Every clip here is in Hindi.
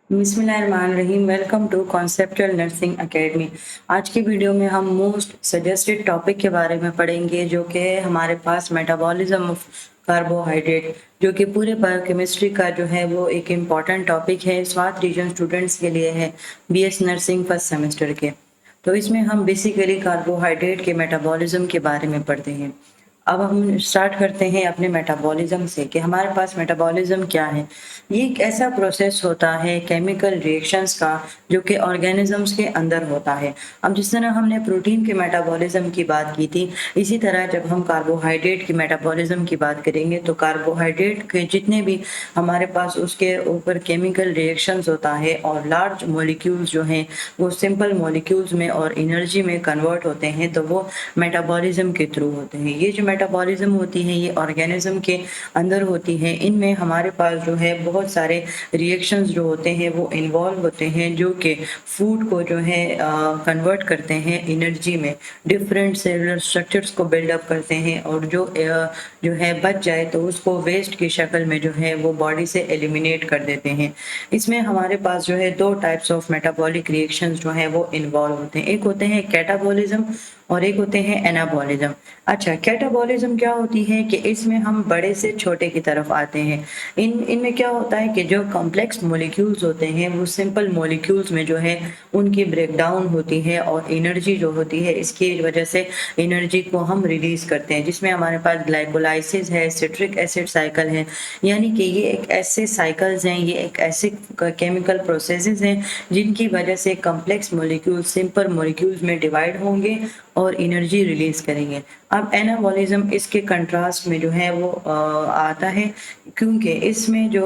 बिस्मिल्लाहिर्रहमानिर्रहीम। Welcome to Conceptual Nursing Academy. आज की वीडियो में हम मोस्ट सजेस्टेड टॉपिक के बारे में पढ़ेंगे, जो कि है हमारे पास मेटाबॉलिज्म ऑफ कार्बोहाइड्रेट, जो कि पूरे बायोकेमिस्ट्री का जो है वो एक इम्पॉर्टेंट टॉपिक है। स्वात रीजन स्टूडेंट्स के लिए है, बीएस नर्सिंग फर्स्ट सेमेस्टर के। तो इसमें हम बेसिकली कार्बोहाइड्रेट के मेटाबॉलिज्म के बारे में पढ़ते हैं। अब हम स्टार्ट करते हैं अपने मेटाबॉलिज्म से कि हमारे पास मेटाबॉलिज्म क्या है। ये एक ऐसा प्रोसेस होता है केमिकल रिएक्शंस का, जो कि ऑर्गेनिजम्स के अंदर होता है। अब जिस तरह हमने प्रोटीन के मेटाबॉलिज्म की बात की थी, इसी तरह जब हम कार्बोहाइड्रेट की मेटाबॉलिज्म की बात करेंगे तो कार्बोहाइड्रेट के जितने भी हमारे पास उसके ऊपर केमिकल रिएक्शंस होता है और लार्ज मॉलिक्यूल्स जो हैं वो सिंपल मॉलिक्यूल्स में और एनर्जी में कन्वर्ट होते हैं, तो वो मेटाबॉलिज्म के थ्रू होते हैं। ये जो मेटाबॉलिज्म होती है ये ऑर्गेनिज्म के अंदर होती है। इनमें हमारे पास जो है बहुत सारे रिएक्शंस जो होते हैं वो इन्वॉल्व होते हैं, जो कि फूड को जो है कन्वर्ट करते हैं एनर्जी में, डिफरेंट सेलुलर स्ट्रक्चर्स को बिल्डअप करते हैं, और जो है बच जाए तो उसको वेस्ट की शक्ल में जो है वो बॉडी से एलिमिनेट कर देते हैं। इसमें हमारे पास जो है दो टाइप्स ऑफ मेटाबॉलिक रिएक्शंस जो है वो इन्वॉल्व होते हैं। एक होते हैं कैटाबॉलिज्म और एक होते हैं एनाबॉलिज्म। अच्छा, कैटाबॉलिज्म क्या होती है कि इसमें हम बड़े से छोटे की तरफ आते हैं। इनमें क्या होता है कि जो कॉम्प्लेक्स मॉलिक्यूल्स होते हैं वो सिंपल मॉलिक्यूल्स में जो है उनकी ब्रेकडाउन होती है, और एनर्जी जो होती है इसकी वजह से एनर्जी को हम रिलीज करते हैं, जिसमें हमारे पास ग्लाइकोलाइसिस है, सिट्रिक एसिड साइकिल है। यानी कि ये एक ऐसे साइकिल्स हैं, ये एक ऐसे केमिकल प्रोसेसेस हैं जिनकी वजह से कॉम्प्लेक्स मॉलिक्यूल सिंपल मॉलिक्यूल्स में डिवाइड होंगे और एनर्जी रिलीज करेंगे। अब एनाबॉलिज्म इसके कंट्रास्ट में जो है वो आता है, क्योंकि इसमें जो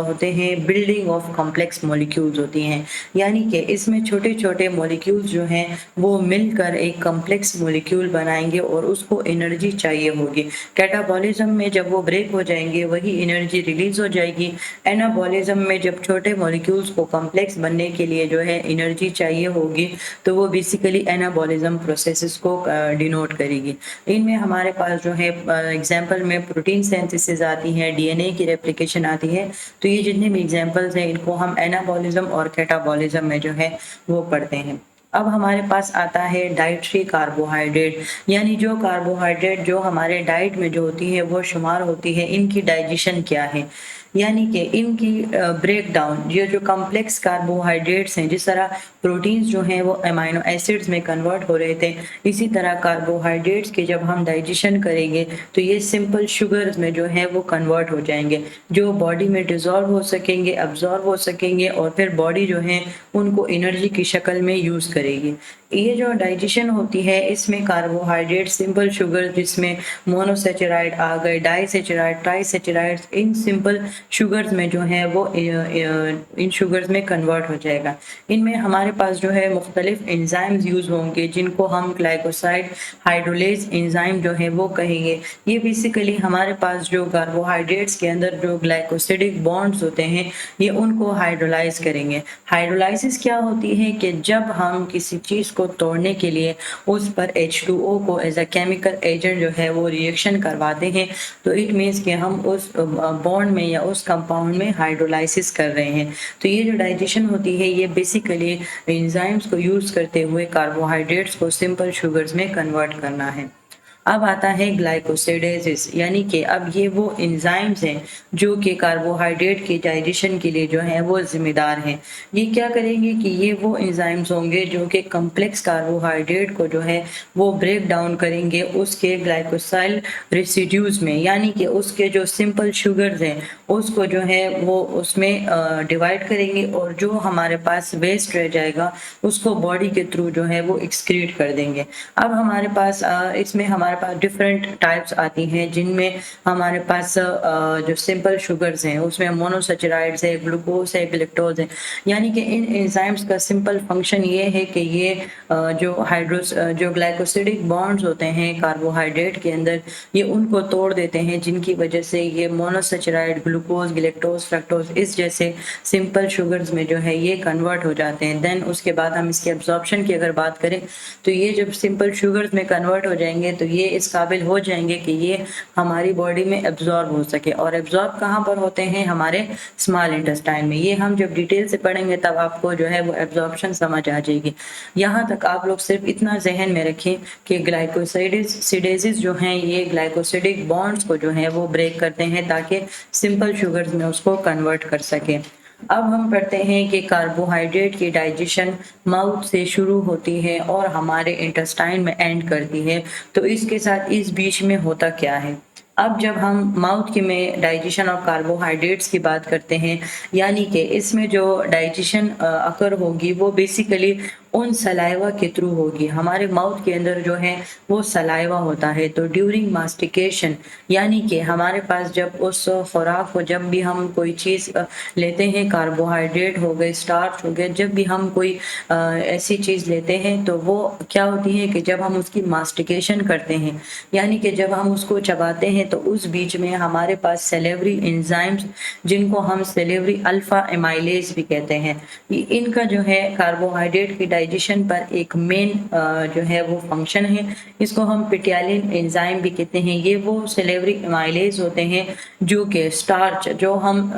होते हैं बिल्डिंग ऑफ कॉम्प्लेक्स मॉलिक्यूल्स होती हैं। यानी कि इसमें छोटे छोटे मॉलिक्यूल्स जो हैं वो मिलकर एक कॉम्प्लेक्स मॉलिक्यूल बनाएंगे और उसको एनर्जी चाहिए होगी। कैटाबॉलिज्म में जब वो ब्रेक हो जाएंगे वही एनर्जी रिलीज हो जाएगी। एनाबॉलिज्म में जब छोटे मॉलिक्यूल्स को कॉम्प्लेक्स बनने के लिए जो है एनर्जी चाहिए होगी, तो वो बेसिकली एनाबॉलिज्म प्रोसेसेस को डिनोट करेगी। इनमें हमारे पास जो है एग्जाम्पल में प्रोटीन सिंथेसिस आती है, डीएनए की रेप्लिकेशन आती है। तो ये जितने भी एग्जाम्पल्स हैं इनको हम एनाबॉलिज्म और कैटाबॉलिज्म में जो है वो पढ़ते हैं। अब हमारे पास आता है डाइटरी कार्बोहाइड्रेट, यानी जो कार्बोहाइड्रेट जो हमारे डाइट में जो होती है वो शुमार होती है, इनकी डाइजेशन क्या है। यानी कि इनकी ब्रेक डाउन, ये जो कॉम्प्लेक्स कार्बोहाइड्रेट्स हैं, जिस तरह प्रोटीन्स जो हैं वो अमाइनो एसिड्स में कन्वर्ट हो रहे थे, इसी तरह कार्बोहाइड्रेट्स के जब हम डाइजेशन करेंगे तो ये सिंपल शुगर्स में जो है वो कन्वर्ट हो जाएंगे, जो बॉडी में डिजॉल्व हो सकेंगे, अब्जॉर्ब हो सकेंगे, और फिर बॉडी जो है उनको एनर्जी की शक्ल में यूज़ करेगी। ये जो डाइजेशन होती है इसमें कार्बोहाइड्रेट सिंपल शुगर, जिसमें मोनोसेचेराइड आ गए, डाइसेचेराइड, ट्राइसेचेराइड, इन सिंपल शुगर्स में जो है वो इन शुगर्स में कन्वर्ट हो जाएगा। इनमें हमारे पास जो है मुख्तलिफ एंजाइम्स यूज होंगे, जिनको हम ग्लाइकोसाइड हाइड्रोलेज एंजाइम जो है वो कहेंगे। ये बेसिकली हमारे पास जो कार्बोहाइड्रेट्स के अंदर जो ग्लाइकोसिडिक बॉन्ड्स होते हैं ये उनको हाइड्रोलाइज करेंगे। हाइड्रोलाइसिस क्या होती है कि जब हम किसी चीज़ को तोड़ने के लिए उस पर H2O को एज अ केमिकल एजेंट जो है वो रिएक्शन करवाते हैं, तो इट मीन्स कि हम उस बॉन्ड में या उस कंपाउंड में हाइड्रोलाइसिस कर रहे हैं। तो ये जो डाइजेशन होती है ये बेसिकली एंजाइम्स को यूज़ करते हुए कार्बोहाइड्रेट्स को सिंपल शुगर्स में कन्वर्ट करना है। अब आता है ग्लाइकोसिडेसिस, यानी कि अब ये वो एंजाइम्स हैं जो कि कार्बोहाइड्रेट के डाइजेशन के लिए जो है वो जिम्मेदार हैं। ये क्या करेंगे कि ये वो एंजाइम्स होंगे जो कि कम्प्लेक्स कार्बोहाइड्रेट को जो है वो ब्रेक डाउन करेंगे उसके ग्लाइकोसाइल रेसिड्यूज में, यानी कि उसके जो सिंपल शुगर्स हैं उसको जो है वो उसमें डिवाइड करेंगे, और जो हमारे पास वेस्ट रह जाएगा उसको बॉडी के थ्रू जो है वो एक्सक्रीट कर देंगे। अब हमारे पास इसमें हमारे पास डिफरेंट टाइप्स आती हैं, जिनमें हमारे पास जो सिंपल शुगर्स हैं उसमें मोनोसेचेराइड्स है, ग्लूकोज है, गैलेक्टोज है। यानी कि इन एंजाइम्स का सिंपल फंक्शन ये है कि ये जो ग्लाइकोसिडिक बॉन्ड्स होते हैं कार्बोहाइड्रेट के अंदर, ये उनको तोड़ देते हैं, जिनकी वजह से ये मोनोसेचेराइड, ग्लूकोज, गैलेक्टोज, फ्रक्टोज इस जैसे सिंपल शुगर्स में जो है ये कन्वर्ट हो जाते हैं। देन उसके बाद हम इसके एब्जॉर्प्शन की अगर बात करें तो ये जब सिंपल शुगर्स में कन्वर्ट हो जाएंगे तो ये ये इस काबिल हो जाएंगे कि ये हमारी बॉडी में एब्जॉर्ब हो सके। और एब्जॉर्ब कहाँ पर होते हैं? हमारे स्मॉल इंटेस्टाइन में। ये हम जब डिटेल से पढ़ेंगे तब आपको जो है वो एब्जॉर्प्शन समझ आ जाएगी। यहाँ तक आप लोग सिर्फ इतना जहन में रखें कि ग्लाइकोसिडेजेस जो हैं ये ग्लाइकोसिडिक बॉन्ड्स को जो है वो ब्रेक करते हैं ताकि सिंपल शुगर्स में उसको कन्वर्ट कर सकें। अब हम पढ़ते हैं कि कार्बोहाइड्रेट की डाइजेशन माउथ से शुरू होती है और हमारे इंटेस्टाइन में एंड करती है। तो इसके साथ इस बीच में होता क्या है? अब जब हम माउथ की में डाइजेशन ऑफ कार्बोहाइड्रेट्स की बात करते हैं, यानी कि इसमें जो डाइजेशन अकर होगी वो बेसिकली उन सलाइवा के थ्रू होगी। हमारे माउथ के अंदर जो है वो सलाइवा होता है। तो ड्यूरिंग मास्टिकेशन, यानी कि हमारे पास जब उस खुराक को, जब भी हम कोई चीज़ लेते हैं, कार्बोहाइड्रेट हो गए, स्टार्च हो गए, जब भी हम कोई ऐसी चीज़ लेते हैं तो वो क्या होती है कि जब हम उसकी मास्टिकेशन करते हैं, यानी कि जब हम उसको चबाते हैं तो उस बीच में हमारे पास सेलेवरी एंजाइम्स, जिनको हम सेलेवरी अल्फा एमाइलेज भी कहते हैं, इनका जो है कार्बोहाइड्रेट की डाइजेशन पर एक मेन जो है वो फंक्शन है। इसको हम पिटियालिन एंजाइम भी कहते हैं। ये वो सेलेवरी एमाइलेज होते हैं जो कि स्टार्च, जो हम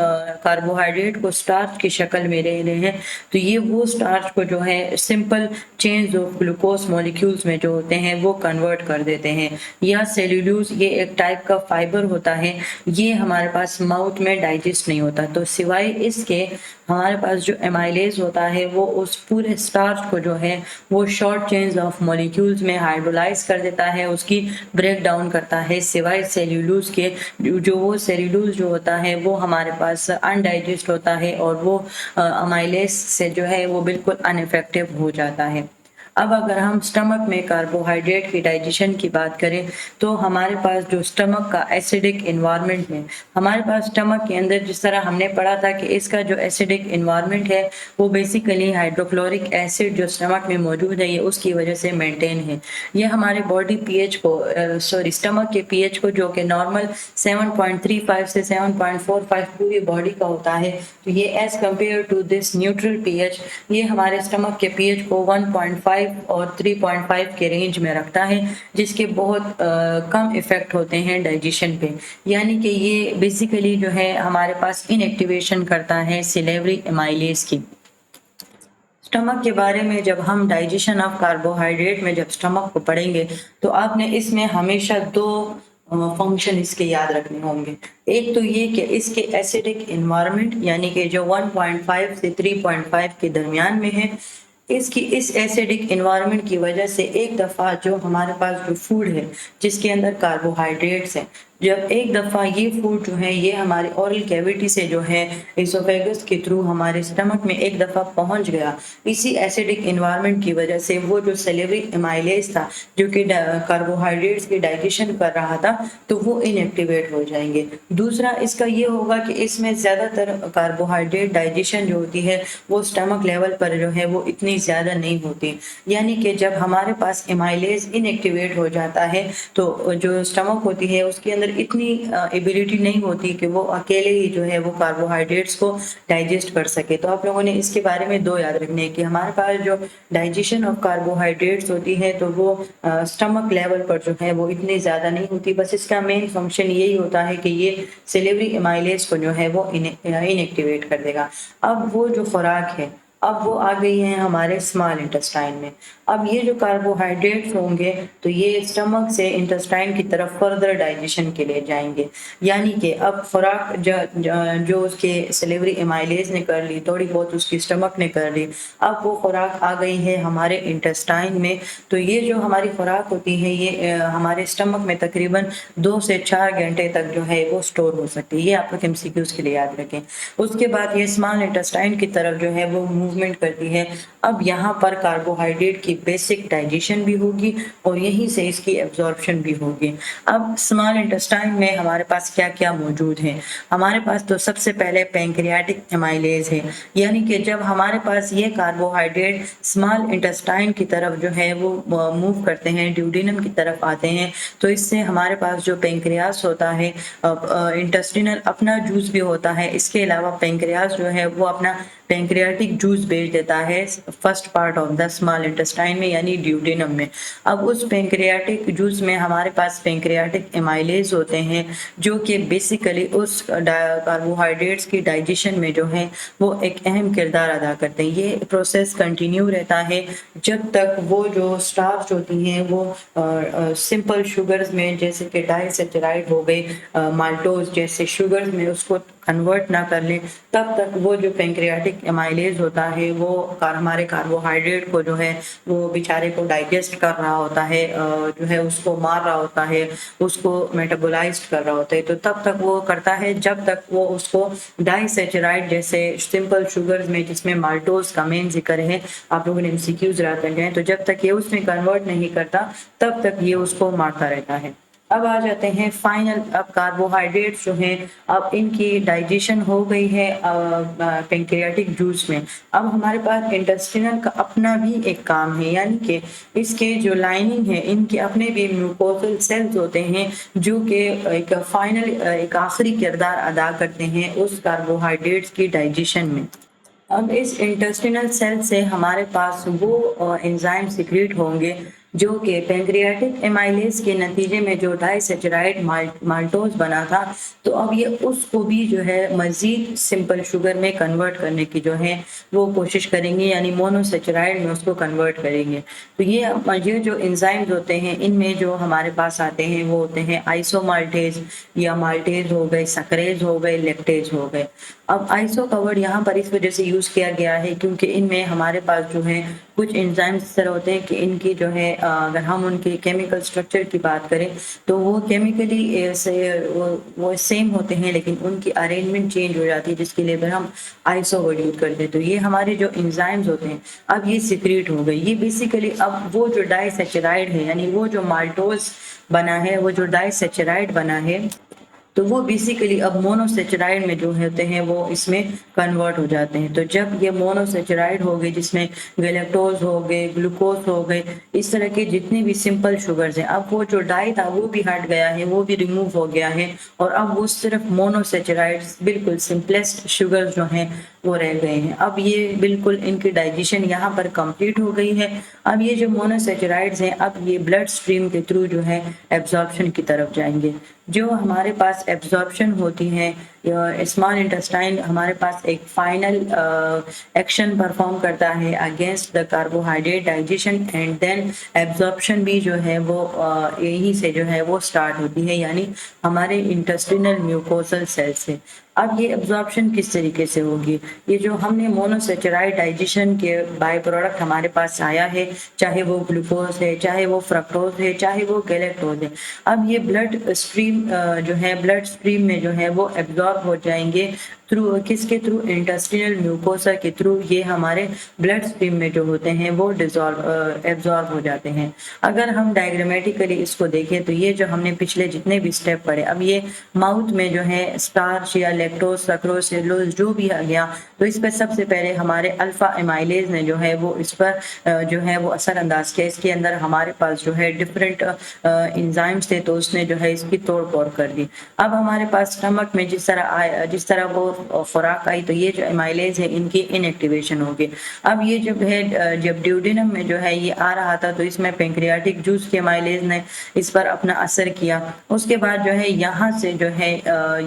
कार्बोहाइड्रेट को स्टार्च की शक्ल में ले रहे हैं, तो ये वो स्टार्च को जो है simple change of glucose molecules में जो होते हैं वो कन्वर्ट कर देते हैं। या सेल्यूलोज, ये एक टाइप का फाइबर होता है, ये हमारे पास माउथ में डाइजेस्ट नहीं होता। तो सिवाय इसके हमारे पास जो एमाइलेज होता है वो उस पूरे स्टार्च को जो है वो शॉर्ट चेन्स ऑफ मॉलिक्यूल्स में हाइड्रोलाइज कर देता है, उसकी ब्रेक डाउन करता है, सिवाय सेल्यूलोज के। जो वो सेल्यूलोज जो होता है वो हमारे पास अनडाइजेस्ट होता है और वो अमाइलेज से जो है वो बिल्कुल अनइफेक्टिव हो जाता है। अब अगर हम स्टमक में कार्बोहाइड्रेट की डाइजेशन की बात करें तो हमारे पास जो स्टमक का एसिडिक इन्वायरमेंट है, हमारे पास स्टमक के अंदर जिस तरह हमने पढ़ा था कि इसका जो एसिडिक इन्वायरमेंट है वो बेसिकली हाइड्रोक्लोरिक एसिड जो स्टमक में मौजूद है ये उसकी वजह से मेंटेन है। ये हमारे बॉडी पीएच को, स्टमक के पीएच को, जो कि नॉर्मल 7.35 से 7.45 पूरी बॉडी का होता है, तो ये as compare to this neutral pH, ये हमारे स्टमक के पीएच को 1.5 और 3.5 के रेंज में रखता है, जिसके बहुत कम इफेक्ट होते हैं डाइजेशन पे। यानी कि ये बेसिकली जो है हमारे पास इनएक्टिवेशन करता है सिलेवरी एमाइलेज की। स्टमक के बारे में जब हम डाइजेशन ऑफ कार्बोहाइड्रेट में जब स्टमक को पढ़ेंगे तो आपने इसमें हमेशा दो फंक्शन इसके याद रखने होंगे। एक तो ये कि इसके एसिडिक इन्वायरमेंट, यानी कि जो 1.5 से 3.5 के दरमियान में है, इसकी इस एसिडिक इन्वायरमेंट की वजह से एक दफ़ा जो हमारे पास जो फूड है जिसके अंदर कार्बोहाइड्रेट्स हैं, जब एक दफ़ा ये फूड जो है ये हमारे ओरल कैविटी से जो है इसोफेगस के थ्रू हमारे स्टमक में एक दफ़ा पहुंच गया, इसी एसिडिक इन्वायरमेंट की वजह से वो जो सेलेवरी एमाइलेज था जो कि कार्बोहाइड्रेट्स की डाइजेशन कर रहा था, तो वो इनएक्टिवेट हो जाएंगे। दूसरा इसका ये होगा कि इसमें ज़्यादातर कार्बोहाइड्रेट डाइजेशन जो होती है वो स्टमक लेवल पर जो है वो इतनी ज़्यादा नहीं होती। यानी कि जब हमारे पास एमाइलेज इनएक्टिवेट हो जाता है तो जो स्टमक होती है उसके अंदर इतनी एबिलिटी नहीं होती कि वो अकेले ही जो है वो कार्बोहाइड्रेट्स को डाइजेस्ट कर सके। तो आप लोगों ने इसके बारे में दो याद रखने हैं कि हमारे पास जो डाइजेशन ऑफ कार्बोहाइड्रेट्स होती है तो वो स्टमक लेवल पर जो है वो इतनी ज़्यादा नहीं होती। बस इसका मेन फंक्शन यही होता है कि ये सिलेवरी एमाइलेज को जो है वो इनएक्टिवेट कर देगा। अब वो जो खुराक है अब वो आ गई है हमारे स्मॉल इंटेस्टाइन में। अब ये जो कार्बोहाइड्रेट्स होंगे तो ये स्टमक से इंटेस्टाइन की तरफ फर्दर डाइजेशन के लिए जाएंगे। यानी कि अब खुराक जो उसके सिलेवरी एमाइलेज ने कर ली, थोड़ी बहुत उसकी स्टमक ने कर ली, अब वो खुराक आ गई है हमारे इंटेस्टाइन में। तो ये जो हमारी खुराक होती है ये हमारे स्टमक में तकरीबन 2 से 4 घंटे तक जो है वो स्टोर हो सकती है। ये आप लोग एमसीक्यूज के लिए याद रखें। उसके बाद ये स्मॉल इंटेस्टाइन की तरफ जो है वो मूवमेंट करती है। अब यहाँ पर कार्बोहाइड्रेट की बेसिक डाइजेशन भी होगी और यहीं से इसकी एब्जॉर्प्शन भी होगी। अब स्मॉल इंटेस्टाइन में हमारे पास क्या क्या मौजूद है? हमारे पास तो सबसे पहले पैंक्रियाटिक एमाइलेज है, यानी कि जब हमारे पास ये कार्बोहाइड्रेट स्मॉल इंटेस्टाइन की तरफ जो है वो मूव करते हैं, ड्यूडेनम की तरफ आते हैं, तो इससे हमारे पास जो पैंक्रियास होता है, इंटेस्टिनल अपना जूस भी होता है, इसके अलावा पैंक्रियास जो है वो अपना पेंक्रियाटिक जूस भेज देता है first part of the small intestine में यानी ड्यूडेनम में। अब उस पेंक्रियाटिक जूस में हमारे पास पेंक्रियाटिक एमाइलेज होते हैं जो कि बेसिकली उस कार्बोहाइड्रेट्स की डाइजेशन में जो है वो एक अहम किरदार अदा करते हैं। ये प्रोसेस कंटिन्यू रहता है जब तक वो जो स्टार्च होती हैं वो सिंपल शुगर्स में जैसे कि डाइसैकेराइड हो गए, माल्टोज जैसे शुगर्स में उसको कन्वर्ट ना कर ले, तब तक वो जो पेंक्रियाटिक एमाइलेज होता है वो हमारे कार्बोहाइड्रेट को जो है वो बेचारे को डाइजेस्ट कर रहा होता है, जो है उसको मार रहा होता है, उसको मेटाबोलाइज कर रहा होता है। तो तब तक वो करता है जब तक वो उसको डाइसैकेराइड जैसे सिंपल शुगर्स में जिसमें माल्टोज का मेन जिक्र है, आप लोगों ने एमसीक्यूज याद कर जाए, तो जब तक ये उसमें कन्वर्ट नहीं करता तब तक ये उसको मारता रहता है। अब आ जाते हैं फाइनल, अब कार्बोहाइड्रेट्स जो हैं अब इनकी डाइजेशन हो गई है पेंक्रियाटिक जूस में। अब हमारे पास इंटेस्टिनल का अपना भी एक काम है, यानी कि इसके जो लाइनिंग है इनके अपने भी म्यूकोसल सेल्स होते हैं जो कि एक फाइनल एक आखिरी किरदार अदा करते हैं उस कार्बोहाइड्रेट्स की डाइजेशन में। अब इस इंटेस्टिनल सेल से हमारे पास वो एंजाइम सिक्रीट होंगे जो कि पेंक्रियाटिक एमाइलेज के नतीजे में जो डाइसैकेराइड माल्टोज बना था, तो अब ये उसको भी जो है मजीद सिंपल शुगर में कन्वर्ट करने की जो है वो कोशिश करेंगे, यानी मोनोसेचराइड में उसको कन्वर्ट करेंगे। तो ये जो एंजाइम्स होते हैं इनमें जो हमारे पास आते हैं वो होते हैं आइसोमाल्टेज या माल्टेज हो गए, सकरेज हो गए, लेक्टेज हो गए। अब आइसो का वर्ड यहाँ पर इस वजह से यूज किया गया है क्योंकि इनमें हमारे पास जो है कुछ एंजाइम्स इस तरह होते हैं कि इनकी जो है अगर हम उनके केमिकल स्ट्रक्चर की बात करें तो वो केमिकली वो सेम होते हैं लेकिन उनकी अरेंजमेंट चेंज हो जाती है, जिसके लिए फिर हम आइसो वर्ड यूज करते हैं। तो ये हमारे जो एंजाइम्स होते हैं अब ये सिक्रीट हो गए। ये बेसिकली अब वो जो डाइसैकेराइड है यानी वो जो माल्टोज बना है, वो जो डाइसैकेराइड बना है, तो वो बेसिकली अब मोनोसेचराइड में जो होते हैं वो इसमें कन्वर्ट हो जाते हैं। तो जब ये मोनोसेचराइड हो गए जिसमें गैलेक्टोज हो गए, ग्लूकोज हो गए, इस तरह के जितने भी सिंपल शुगर्स हैं, अब वो जो डाई था वो भी हट गया है, वो भी रिमूव हो गया है और अब वो सिर्फ मोनोसेचराइड्स बिल्कुल सिंपलेस्ट शुगर्स जो हैं वो रह गए हैं। अब ये बिल्कुल इनकी डाइजेशन यहाँ पर कंप्लीट हो गई है। अब ये जो मोनोसेचराइड्स हैं अब ये ब्लड स्ट्रीम के थ्रू जो है एब्जॉर्प्शन की तरफ जाएंगे। जो हमारे पास एब्जॉर्प्शन होती है स्मॉल इंटेस्टाइन हमारे पास एक फाइनल एक्शन परफॉर्म करता है against the carbohydrate digestion and then absorption भी जो है वो यही से जो है वो स्टार्ट होती है, यानी हमारे इंटेस्टिनल म्यूकोसल सेल से। अब ये एब्जॉर्प्शन किस तरीके से होगी, ये जो हमने मोनोसेचराइड डाइजेशन के बाय प्रोडक्ट हमारे पास आया है, चाहे वो ग्लूकोज है, चाहे वो फ्रक्टोज है, चाहे वो गैलेक्टोज है, अब ये ब्लड स्ट्रीम जो है ब्लड स्ट्रीम में जो है वो एब्जॉर्ब हो जाएंगे थ्रू किसके थ्रू, इंटेस्टिनल म्यूकोसा के थ्रू। ये हमारे ब्लड स्ट्रीम में जो होते हैं वो एब्जॉर्ब हो जाते हैं। अगर हम डायग्रामेटिकली इसको देखें तो ये जो हमने पिछले जितने भी स्टेप पढ़े, अब ये माउथ में जो है स्टार्च या लैक्टोज, सक्रोज, सेलुलोज जो भी आ गया, तो इस पर सबसे पहले हमारे अल्फा एमाइलेज ने जो है वो इस पर जो है वो असर अंदाज किया। इसके अंदर हमारे पास जो है डिफरेंट इंजाइम्स थे तो उसने जो है इसकी तोड़ फोड़ कर दी। अब हमारे पास स्टमक में जिस तरह वो खुराक आई तो ये जो एमाइलेज है इनकी इनएक्टिवेशन होगी। अब ये जब है जब ड्यूडेनम में जो है ये आ रहा था तो इसमें पेंक्रियाटिक जूस के एमाइलेज ने इस पर अपना असर किया। उसके बाद जो है यहाँ से जो है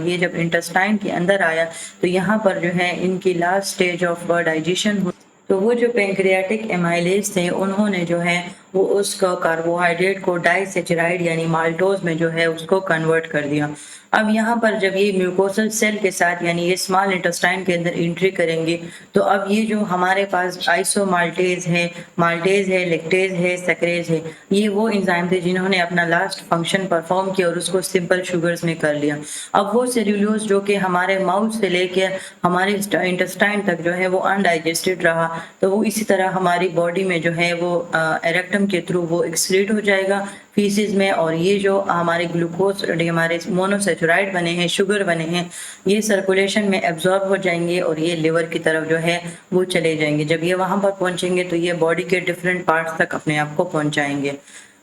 ये जब इंटेस्टाइन के अंदर आया तो यहाँ पर जो है इनकी लास्ट स्टेज ऑफ डाइजेशन हुई। तो वो जो पेंक्रियाटिक एमाइलेज थे उन्होंने जो है वो उसका कार्बोहाइड्रेट को डाइसैकेराइड यानी माल्टोज में जो है उसको कन्वर्ट कर दिया। अब यहाँ पर जब ये म्यूकोसल सेल के साथ यानी ये स्मॉल इंटेस्टाइन के अंदर एंट्री करेंगे तो अब ये जो हमारे पास आइसोमाल्टेज है, माल्टेज है, लेक्टेज है, सकरेज है, ये वो एंजाइम थे जिन्होंने अपना लास्ट फंक्शन परफॉर्म किया और उसको सिंपल शुगर्स में कर लिया। अब वो सेल्यूलोज जो कि हमारे माउथ से लेकर हमारे इंटेस्टाइन तक जो है वो अनडाइजेस्टेड रहा, तो वो इसी तरह हमारी बॉडी में जो है वो एरेक्टम के थ्रू वो एक्सक्रीट हो जाएगा फीसिस में, और ये जो हमारे ग्लूकोज हमारे मोनोसेचराइड बने हैं, शुगर बने हैं, ये सर्कुलेशन में एब्जॉर्ब हो जाएंगे और ये लिवर की तरफ जो है वो चले जाएंगे। जब ये वहां पर पहुंचेंगे तो ये बॉडी के डिफरेंट पार्ट्स तक अपने आप को पहुंचाएंगे।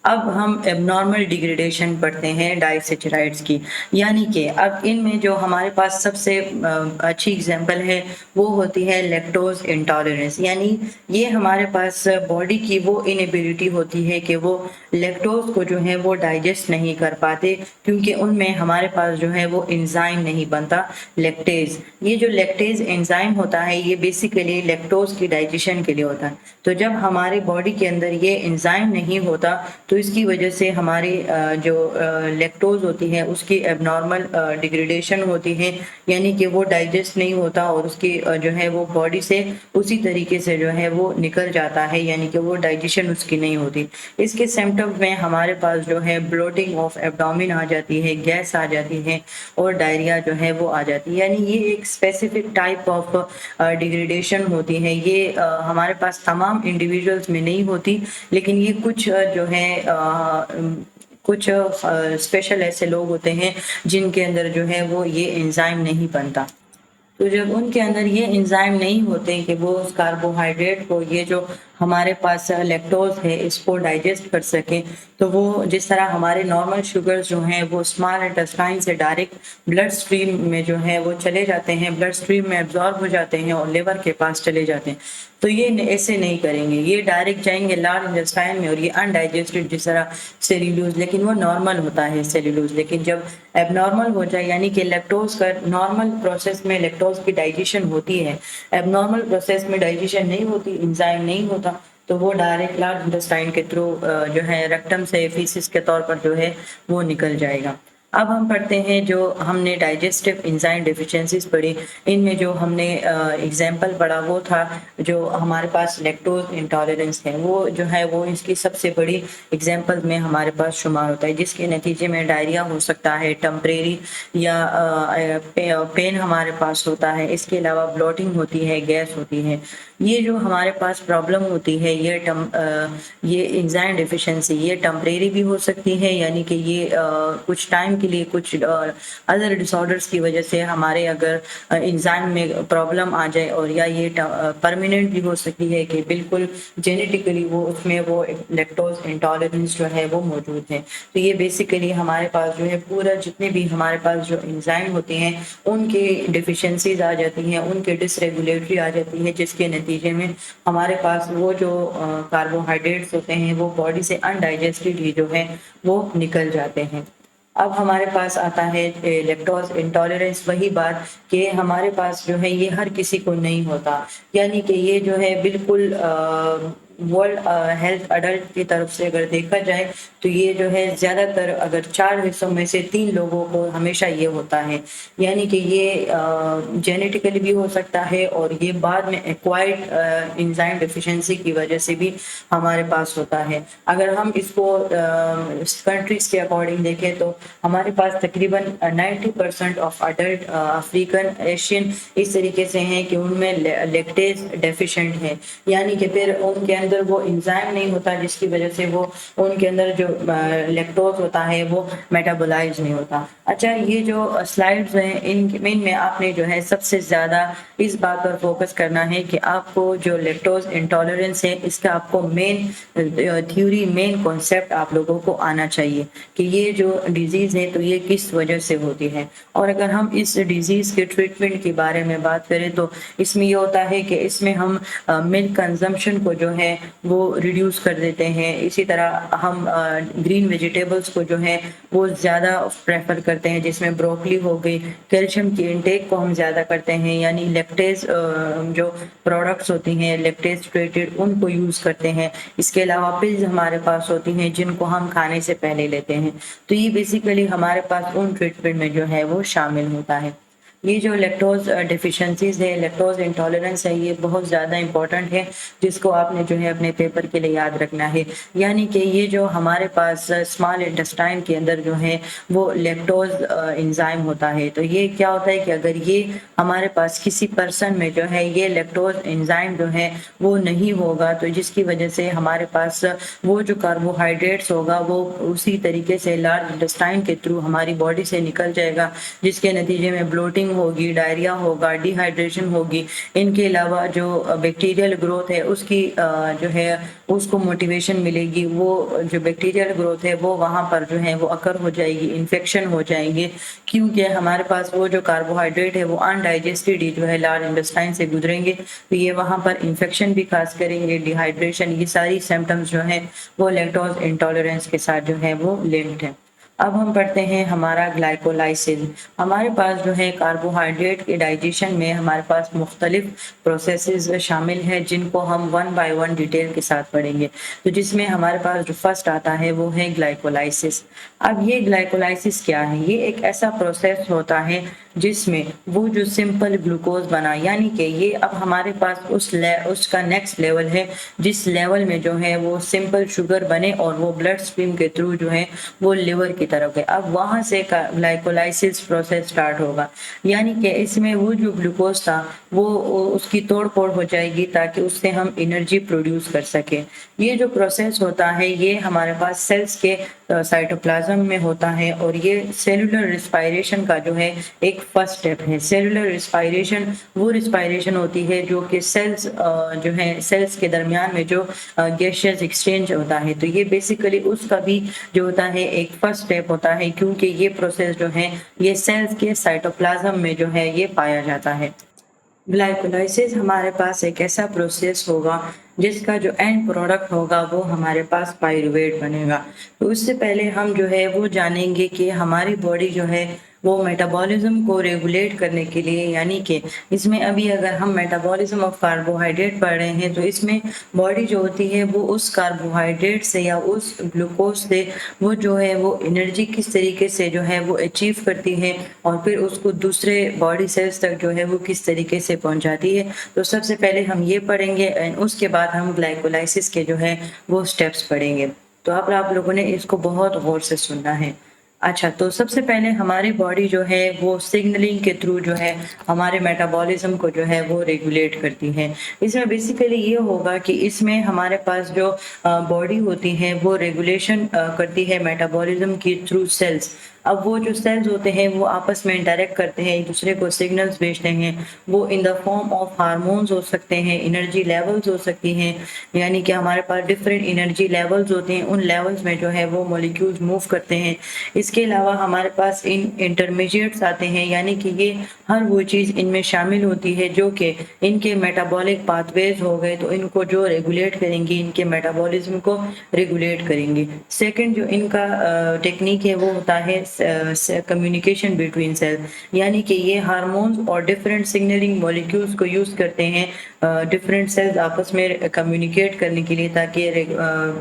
अब हम एबनॉर्मल डिग्रेडेशन पढ़ते हैं डाइसेचराइड्स की, यानी कि अब इनमें जो हमारे पास सबसे अच्छी एग्जांपल है वो होती है लैक्टोज इंटॉलरेंस। यानी ये हमारे पास बॉडी की वो इनएबिलिटी होती है कि वो लैक्टोज को जो है वो डाइजेस्ट नहीं कर पाते, क्योंकि उनमें हमारे पास जो है वो एंजाइम नहीं बनता लैक्टेज। ये जो लैक्टेज एंजाइम होता है ये बेसिकली लैक्टोज की डाइजेशन के लिए होता है। तो जब हमारे बॉडी के अंदर ये एंजाइम नहीं होता तो इसकी वजह से हमारी जो लैक्टोज होती है उसकी एबनॉर्मल डिग्रेडेशन होती है, यानी कि वो डाइजेस्ट नहीं होता और उसकी जो है वो बॉडी से उसी तरीके से जो है वो निकल जाता है, यानी कि वो डाइजेशन उसकी नहीं होती। इसके सिम्टम्स में हमारे पास जो है ब्लोटिंग ऑफ एब्डोमेन आ जाती है, गैस आ जाती है और डायरिया जो है वो आ जाती है। यानी ये एक स्पेसिफिक टाइप ऑफ डिग्रेडेशन होती है। ये हमारे पास तमाम इंडिविजुअल्स में नहीं होती, लेकिन ये कुछ जो है कुछ स्पेशल ऐसे लोग होते हैं जिनके अंदर जो है वो ये एंजाइम नहीं बनता। तो जब उनके अंदर ये एंजाइम नहीं होते कि वो उस कार्बोहाइड्रेट को, ये जो हमारे पास लैक्टोज है, इसको डाइजेस्ट कर सके, तो वो जिस तरह हमारे नॉर्मल शुगर्स जो हैं वो स्मॉल इंटेस्टाइन से डायरेक्ट ब्लड स्ट्रीम में जो है वो चले जाते हैं, ब्लड स्ट्रीम में एब्जॉर्ब हो जाते हैं और लिवर के पास चले जाते हैं, तो ये ऐसे नहीं करेंगे, ये डायरेक्ट जाएंगे लार्ज इंटेस्टाइन में और ये अनडाइजेस्टेड जिस तरह सेल्यूलोज, लेकिन वो नॉर्मल होता है सेल्यूलोज। लेकिन जब एबनॉर्मल हो जाए, यानी कि लैक्टोज का नॉर्मल प्रोसेस में लैक्टोज की डाइजेशन होती है, एबनॉर्मल प्रोसेस में डाइजेशन नहीं होती, एंजाइम नहीं होता, तो वो डायरेक्ट लार्ज इंटेस्टाइन के थ्रू जो है रेक्टम से फीसिस के तौर पर जो है वो निकल जाएगा। अब हम पढ़ते हैं जो हमने डाइजेस्टिव एंजाइम डेफिशिएंसीज पढ़ी, इनमें जो हमने एग्जाम्पल पढ़ा वो था जो हमारे पास लैक्टोज इंटॉलरेंस है, वो जो है वो इसकी सबसे बड़ी एग्जाम्पल में हमारे पास शुमार होता है, जिसके नतीजे में डायरिया हो सकता है टेम्परेरी, या पेन हमारे पास होता है। इसके अलावा ब्लोटिंग होती है, गैस होती है। ये जो हमारे पास प्रॉब्लम होती है ये एंजाइम डेफिशिएंसी, ये टेम्परेरी भी हो सकती है, यानी कि ये कुछ टाइम के लिए कुछ अदर डिसऑर्डर्स की वजह से हमारे अगर एंजाइम में प्रॉब्लम आ जाए, और या ये परमानेंट भी हो सकती है कि बिल्कुल जेनेटिकली वो उसमें वो लैक्टोज इंटॉलरेंस जो है वो मौजूद है। तो ये बेसिकली हमारे पास जो है पूरा जितने भी हमारे पास जो एंजाइम होते हैं उनकी डिफिशिएंसीज आ जाती हैं, उनके डिसरेगुलेटरी आ जाती है, जिसके नतीजे में हमारे पास वो जो कार्बोहाइड्रेट्स होते हैं वो बॉडी से अनडाइजेस्टेड ही जो है वो निकल जाते हैं। अब हमारे पास आता है लैक्टोज इंटॉलरेंस, वही बात कि हमारे पास जो है ये हर किसी को नहीं होता, यानी कि ये जो है बिल्कुल वर्ल्ड हेल्थ अडल्ट की तरफ से अगर देखा जाए तो ये जो है ज़्यादातर अगर 4 हिस्सों में से 3 लोगों को हमेशा ये होता है, यानी कि ये जेनेटिकली भी हो सकता है और ये बाद में एक्वायर्ड एंजाइम डेफिशिएंसी की वजह से भी हमारे पास होता है। अगर हम इसको कंट्रीज के अकॉर्डिंग देखें तो हमारे पास तकरीबन 90% ऑफ अडल्ट अफ्रीकन एशियन इस तरीके से हैं कि उनमें लैक्टेज डेफिशिएंट है, यानी कि फिर उनके अंदर वो एंजाइम नहीं होता जिसकी वजह से वो उनके अंदर जो लैक्टोज होता है वो मेटाबोलाइज नहीं होता। अच्छा, ये जो स्लाइड्स हैं इनमें आपने जो है सबसे ज़्यादा इस बात पर फोकस करना है कि आपको जो लैक्टोज इंटॉलरेंस है इसका आपको मेन थ्योरी, मेन कॉन्सेप्ट आप लोगों को आना चाहिए कि ये जो डिजीज़ है तो ये किस वजह से होती है। और अगर हम इस डिजीज़ के ट्रीटमेंट के बारे में बात करें तो इसमें ये होता है कि इसमें हम मिल्क कंजम्पशन को जो है वो रिड्यूस कर देते हैं, इसी तरह हम ग्रीन वेजिटेबल्स को जो है वो ज़्यादा प्रेफर करते हैं, जिसमें ब्रोकली हो गई, कैल्शियम की इनटेक को हम ज़्यादा करते हैं, यानी लैक्टेज जो प्रोडक्ट्स होती हैं लैक्टेज ट्रीटेड उनको यूज़ करते हैं। इसके अलावा पिल्स हमारे पास होती हैं जिनको हम खाने से पहले लेते हैं। तो ये बेसिकली हमारे पास उन ट्रीटमेंट में जो है वो शामिल होता है। ये जो लैक्टोज डिफिशिएंसीज है, लैक्टोज इंटॉलरेंस है, ये बहुत ज़्यादा इंपॉर्टेंट है जिसको आपने जो है अपने पेपर के लिए याद रखना है। यानी कि ये जो हमारे पास स्मॉल इंटेस्टाइन के अंदर जो है वो लैक्टोज एंजाइम होता है, तो ये क्या होता है कि अगर ये हमारे पास किसी पर्सन में जो है ये लैक्टोज एंजाइम जो है वो नहीं होगा, तो जिसकी वजह से हमारे पास वो जो कार्बोहाइड्रेट्स होगा वो उसी तरीके से लार्ज इंटेस्टाइन के थ्रू हमारी बॉडी से निकल जाएगा, जिसके नतीजे में ब्लोटिंग होगी, डायरिया होगा, डिहाइड्रेशन होगी। इनके अलावा जो बैक्टीरियल ग्रोथ है उसकी जो है उसको मोटिवेशन मिलेगी, वो जो बैक्टीरियल ग्रोथ है वो वहाँ पर जो है वो अकर हो जाएगी, इन्फेक्शन हो जाएंगे, क्योंकि हमारे पास वो जो कार्बोहाइड्रेट है वो अनडाइजेस्टेड ही जो है लार्ज इंटेस्टाइन से गुजरेंगे, तो ये वहाँ पर इन्फेक्शन भी खास करेंगे, डिहाइड्रेशन, ये सारी सिम्टम्स जो है वो लैक्टोज इंटॉलरेंस के साथ जो है वो लिंक्ड है। अब हम पढ़ते हैं हमारा ग्लाइकोलाइसिस। हमारे पास जो है कार्बोहाइड्रेट के डाइजेशन में हमारे पास मुख्तलिफ प्रोसेसेस शामिल हैं, जिनको हम वन बाय वन डिटेल के साथ पढ़ेंगे। तो जिसमें हमारे पास जो फर्स्ट आता है वो है ग्लाइकोलाइसिस। अब ये ग्लाइकोलाइसिस क्या है? ये एक ऐसा प्रोसेस होता है जिसमें वो जो सिंपल ग्लूकोज बना, यानी कि ये अब हमारे पास उसका नेक्स्ट लेवल है, जिस लेवल में जो है वो सिंपल शुगर बने और वो ब्लड स्ट्रीम के थ्रू जो है वो लिवर की तरफ है। अब वहां से ग्लाइकोलाइसिस प्रोसेस स्टार्ट होगा, यानी कि इसमें वो जो ग्लूकोज था वो उसकी तोड़ फोड़ हो जाएगी ताकि उससे हम एनर्जी प्रोड्यूस कर सके। ये जो प्रोसेस होता है ये हमारे पास सेल्स के साइटोप्लाज्म में होता है, और ये सेलुलर रिस्पायरेशन का जो है एक फर्स्ट स्टेप है। सेलुलर रिस्पायरेशन वो रिस्पायरेशन होती है जो कि सेल्स जो है सेल्स के दरमियान में जो गैसियस एक्सचेंज होता है, तो ये बेसिकली उसका भी जो होता है एक फर्स्ट स्टेप होता है, क्योंकि ये प्रोसेस जो है ये सेल्स के साइटोप्लाज्म में जो है ये पाया जाता है। ग्लाइकोलाइसिस हमारे पास एक ऐसा प्रोसेस होगा जिसका जो एंड प्रोडक्ट होगा वो हमारे पास पाइरूवेट बनेगा। तो उससे पहले हम जो है वो जानेंगे कि हमारी बॉडी जो है वो मेटाबॉलिज्म को रेगुलेट करने के लिए, यानी कि इसमें अभी अगर हम मेटाबॉलिज्म ऑफ कार्बोहाइड्रेट पढ़ रहे हैं तो इसमें बॉडी जो होती है वो उस कार्बोहाइड्रेट से या उस ग्लूकोज से वो जो है वो एनर्जी किस तरीके से जो है वो अचीव करती है और फिर उसको दूसरे बॉडी सेल्स तक जो है वो किस तरीके से पहुंचाती है। तो सबसे पहले हम ये पढ़ेंगे एंड उसके बाद हम ग्लाइकोलाइसिस के जो है वो स्टेप्स पढ़ेंगे। तो अब आप लोगों ने इसको बहुत गौर से सुनना है। अच्छा, तो सबसे पहले हमारी बॉडी जो है वो सिग्नलिंग के थ्रू जो है हमारे मेटाबॉलिज्म को जो है वो रेगुलेट करती है। इसमें बेसिकली ये होगा कि इसमें हमारे पास जो बॉडी होती है वो रेगुलेशन करती है मेटाबॉलिज्म की थ्रू सेल्स। अब वो जो सेल्स होते हैं वो आपस में इंटरेक्ट करते हैं, एक दूसरे को सिग्नल्स भेजते हैं, वो in the form of hormones हो सकते हैं, एनर्जी लेवल्स हो सकती हैं, यानी कि हमारे पास डिफरेंट एनर्जी लेवल्स होते हैं, उन लेवल्स में जो है वो मॉलिक्यूल्स मूव करते हैं। इसके अलावा हमारे पास इन इंटरमीडिएट्स आते हैं, यानी कि ये हर वो चीज़ इनमें शामिल होती है जो कि इनके मेटाबॉलिक पाथवेज हो गए तो इनको जो रेगुलेट करेंगी, इनके मेटाबॉलिज्म को रेगुलेट करेंगी। सेकंड जो इनका टेक्निक है वो होता है कम्युनिकेशन बिटवीन सेल, यानी कि ये हार्मोन्स और डिफरेंट सिग्नलिंग मॉलिक्यूल्स को यूज करते हैं डिफरेंट सेल्स आपस में कम्युनिकेट करने के लिए, ताकि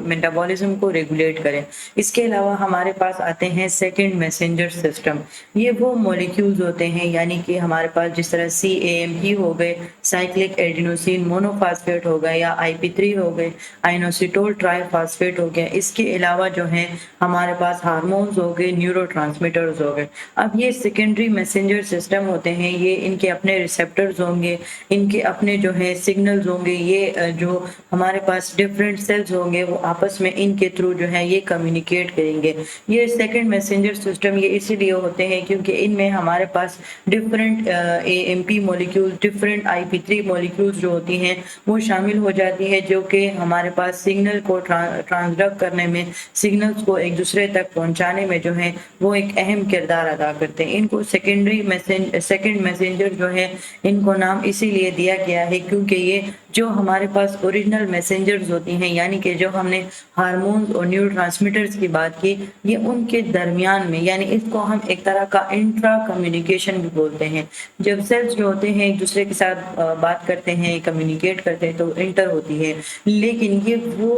मेटाबॉलिज्म को रेगुलेट करें। इसके अलावा हमारे पास आते हैं सेकंड मैसेंजर सिस्टम। ये वो मॉलिक्यूल्स होते हैं, यानी कि हमारे पास जिस तरह CAMP हो गए, साइक्लिक एडिनोसिन मोनोफास्फेट हो गए, या IP3 हो गए, आइनोसिटोल ट्राइफास्फेट हो गया। इसके अलावा जो है हमारे पास हार्मोन्स हो गए, न्यूरोट्रांसमीटर्स हो गए। अब ये सेकेंडरी मैसेंजर सिस्टम होते हैं, ये इनके अपने रिसेप्टर्स होंगे, इनके अपने जो है सिग्नल्स होंगे, ये जो हमारे पास डिफरेंट सेल्स होंगे वो आपस में इनके थ्रू जो है ये कम्युनिकेट करेंगे। ये सेकंड मैसेंजर सिस्टम ये इसीलिए होते हैं क्योंकि इनमें हमारे पास different AMP molecules, different IP3 molecules जो होती हैं वो शामिल हो जाती है, जो कि हमारे पास सिग्नल को ट्रांसडक्ट करने में, सिग्नल्स को एक दूसरे तक पहुंचाने में जो है वो एक अहम किरदार अदा करते हैं। इनको सेकंड मैसेंजर जो है इनको नाम इसीलिए दिया गया है क्योंकि ये जो हमारे पास ओरिजिनल मैसेंजर्स होती हैं, यानी कि जो हमने हार्मोन्स और न्यूरोट्रांसमीटर्स की बात की, ये उनके दरमियान में, यानी इसको हम एक तरह का इंट्रा कम्युनिकेशन भी बोलते हैं। जब सेल्स जो होते हैं एक दूसरे के साथ बात करते हैं, कम्युनिकेट करते हैं तो इंटर होती है, लेकिन ये वो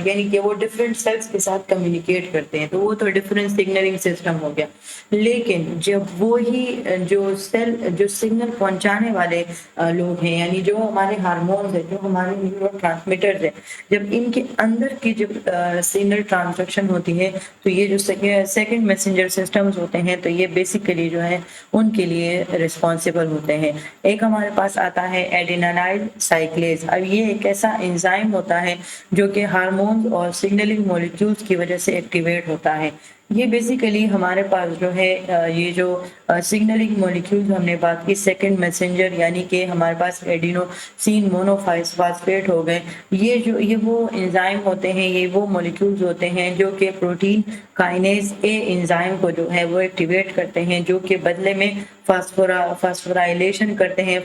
यानी कि वो डिफरेंट सेल्स के साथ कम्युनिकेट करते हैं तो वो तो डिफरेंट सिग्नलिंग सिस्टम हो गया। लेकिन जब वो ही जो सिग्नल पहुंचाने वाले लोग हैं, यानी जो हमारे हार्मोन्स है, जो हमारे न्यूरोट्रांसमीटर्स है, जब इनके अंदर की जब सिग्नल ट्रांसडक्शन होती है तो ये जो सेकंड मैसेंजर सिस्टम्स होते हैं तो ये बेसिकली जो है उनके लिए रिस्पॉन्सिबल होते हैं। एक हमारे पास आता है एडेनाइल साइक्लेज। अब ये एक ऐसा एंजाइम होता है जो कि हार्मोन्स और सिग्नलिंग मॉलिक्यूल्स की वजह से एक्टिवेट होता है। ये बेसिकली हमारे पास जो है ये जो सिग्नलिंग मॉलिक्यूल्स हमने बात की, सेकंड मैसेंजर यानी कि हमारे पास एडिनोसिन मोनोफॉस्फेट हो गए। ये वो एंजाइम होते हैं, ये वो मॉलिक्यूल्स होते हैं जो कि प्रोटीन काइनेज ए एंजाइम को जो है वो एक्टिवेट करते हैं, जो कि बदले में फास्फोराइलेशन करते हैं,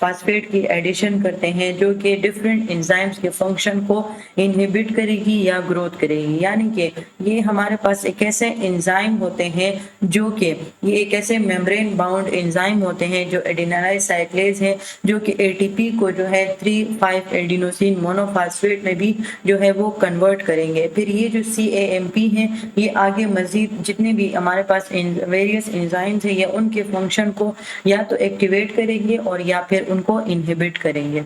फास्फेट की एडिशन करते हैं, जो कि डिफरेंट एंजाइम्स के फंक्शन को इनहिबिट करेगी या ग्रोथ करेगी। यानी कि ये हमारे पास एक ऐसे एंजाइम होते हैं जो कि ये एक ऐसे मेम्ब्रेन बाउंड एंजाइम होते हैं जो एडिनाइल साइक्लेज है, जो कि एटीपी को जो है 3,5 एडिनोसिन मोनोफॉस्फेट में भी जो है वो कन्वर्ट करेंगे। फिर ये जो CAMP है, ये आगे मजीद जितने भी हमारे पास वेरियस एंजाइम्स है, ये उनके फंक्शन को या तो एक्टिवेट करेंगे और या फिर उनको इनहिबिट करेंगे।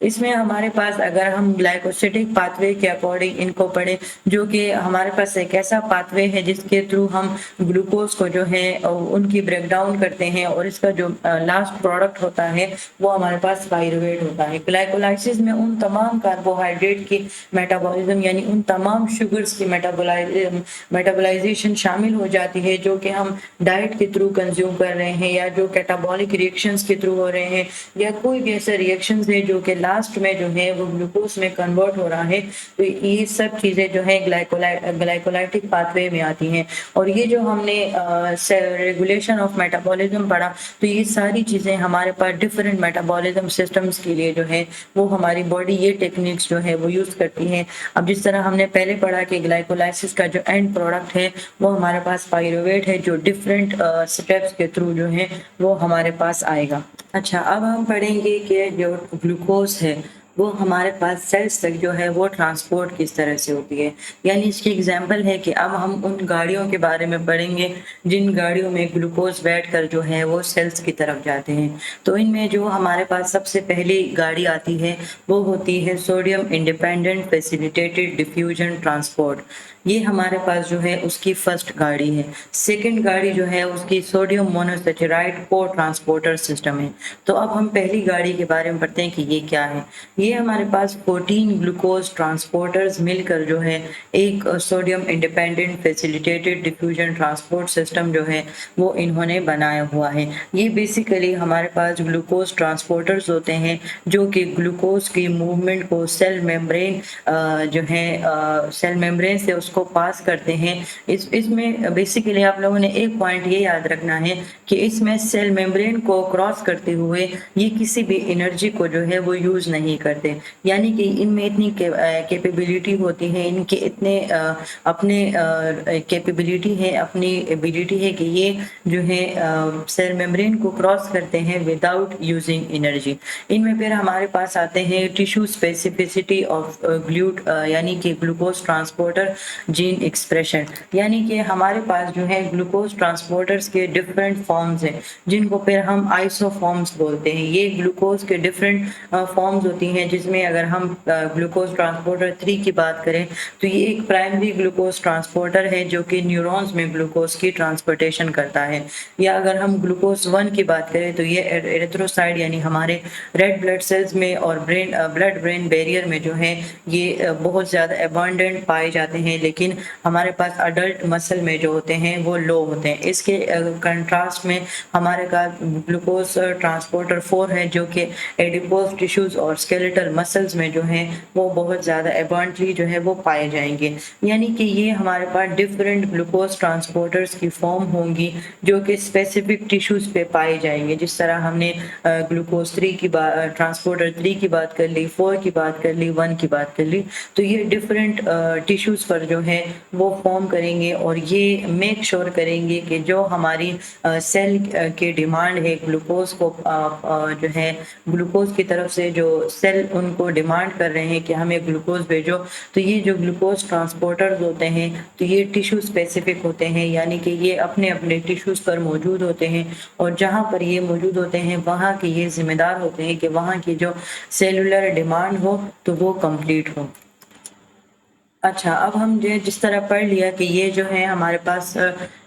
इसमें हमारे पास अगर हम ग्लाइकोसिटिक पाथवे के अकॉर्डिंग इनको पढ़ें, जो कि हमारे पास एक ऐसा पाथवे है जिसके थ्रू हम ग्लूकोज को जो है उनकी ब्रेक डाउन करते हैं, और इसका जो लास्ट प्रोडक्ट होता है वो हमारे पास पाइरुवेट होता है। ग्लाइकोलाइसिस में उन तमाम कार्बोहाइड्रेट की मेटाबॉलिज्म यानी उन तमाम शुगर्स की मेटाबोलाइजेशन शामिल हो जाती है जो कि हम डाइट के थ्रू कंज्यूम कर रहे हैं, या जो कैटाबॉलिक रिएक्शंस के थ्रू हो रहे हैं, या कोई भी ऐसे रिएक्शंस है जो कि लास्ट में जो है वो ग्लूकोज में कन्वर्ट हो रहा है। तो ये सब चीजें जो है ग्लाइकोलाइटिक पाथवे में आती हैं। और ये जो हमने रेगुलेशन ऑफ मेटाबॉलिज्म पढ़ा, तो ये सारी चीजें हमारे पास डिफरेंट मेटाबॉलिज्म सिस्टम्स के लिए जो है वो हमारी बॉडी ये टेक्निक्स जो है वो यूज करती है। अब जिस तरह हमने पहले पढ़ा कि ग्लाइकोलाइसिस का जो एंड प्रोडक्ट है वो हमारे पास पाइरुवेट है, जो डिफरेंट स्टेप्स के थ्रू जो है वो हमारे पास आएगा। अच्छा, अब हम पढ़ेंगे कि जो ग्लूकोज है वो हमारे पास सेल्स तक जो है वो ट्रांसपोर्ट किस तरह से होती है। यानी इसकी एग्जांपल है कि अब हम उन गाड़ियों के बारे में पढ़ेंगे जिन गाड़ियों में ग्लूकोज बैठकर जो है वो सेल्स की तरफ जाते हैं। तो इनमें जो हमारे पास सबसे पहली गाड़ी आती है वो होती है sodium independent facilitated diffusion transport. ये हमारे पास जो है उसकी फर्स्ट गाड़ी है। सेकंड गाड़ी जो है उसकी सोडियम मोनोसेचुराइड को ट्रांसपोर्टर सिस्टम है। तो अब हम पहली गाड़ी के बारे में पढ़ते हैं कि ये क्या है। ये हमारे पास 14 ग्लूकोज ट्रांसपोर्टर्स मिलकर जो है एक sodium independent facilitated diffusion transport system जो है वो इन्होंने बनाया हुआ है। ये बेसिकली हमारे पास ग्लूकोज ट्रांसपोर्टर्स होते हैं जो कि ग्लूकोज की मूवमेंट को सेल मेम्ब्रेन जो है सेल मेम्ब्रेन से उसको पास करते हैं। इसमें बेसिकली आप लोगों ने एक पॉइंट ये याद रखना है कि इसमें सेल मेम्ब्रेन को क्रॉस करते हुए ये किसी भी एनर्जी को जो है वो यूज नहीं करते। यानी कि इनमें इतनी कैपेबिलिटी होती है, इनके इतने अपने कैपेबिलिटी है, अपनी एबिलिटी है कि ये जो है सेल मेम्ब्रेन को क्रॉस करते हैं विदाउट यूजिंग एनर्जी। इनमें फिर हमारे पास आते हैं टिश्यू स्पेसिफिसिटी ऑफ यानी कि ग्लूकोज ट्रांसपोर्टर जीन एक्सप्रेशन। यानी कि हमारे पास जो है ग्लूकोज ट्रांसपोर्टर्स के डिफरेंट फॉर्म्स हैं जिनको फिर हम आइसोफॉर्म्स बोलते हैं। ये ग्लूकोज के डिफरेंट फॉर्म्स होती हैं, जिसमें अगर हम ग्लूकोज ट्रांसपोर्टर 3 की बात करें तो ये एक प्राइमरी ग्लूकोज ट्रांसपोर्टर है जो कि न्यूरॉन्स में ग्लूकोज की ट्रांसपोर्टेशन करता है। या अगर हम ग्लूकोज 1 की बात करें तो ये एरिथ्रोसाइड यानी हमारे रेड ब्लड सेल्स में और ब्लड ब्रेन बैरियर में जो है ये बहुत ज़्यादा अबंडेंट पाए जाते हैं, लेकिन हमारे पास अडल्ट मसल में जो होते हैं वो लो होते हैं। इसके कंट्रास्ट में हमारे पास ग्लूकोज ट्रांसपोर्टर 4 है जो कि एडिपोज टिश्यूज और स्केलेटल मसल्स में जो है वो बहुत ज़्यादा अबंडेंटली जो है वो पाए जाएंगे। यानी कि ये हमारे पास डिफरेंट ग्लूकोज ट्रांसपोर्टर्स की फॉर्म होंगी जो कि स्पेसिफिक टिश्यूज पे पाए जाएंगे। जिस तरह हमने ग्लूकोज 3 की बात ट्रांसपोर्टर 3 की बात कर ली, 4 की बात कर ली, 1 की बात कर ली, तो ये डिफरेंट टिश्यूज पर जो है वो फॉर्म करेंगे और ये मेक श्योर करेंगे कि जो हमारी सेल के डिमांड है ग्लूकोज को जो है ग्लूकोज की तरफ से जो सेल उनको डिमांड कर रहे हैं कि हमें ग्लूकोज भेजो, तो ये जो ग्लूकोज ट्रांसपोर्टर्स होते हैं तो ये टिश्यू स्पेसिफिक होते हैं। यानी कि ये अपने अपने टिश्यूज पर मौजूद होते हैं और जहाँ पर ये मौजूद होते हैं वहाँ के ये जिम्मेदार होते हैं कि वहाँ की जो सेलुलर डिमांड हो तो वो कंप्लीट हो। अच्छा, अब हम जो है जिस तरह पढ़ लिया कि ये जो है हमारे पास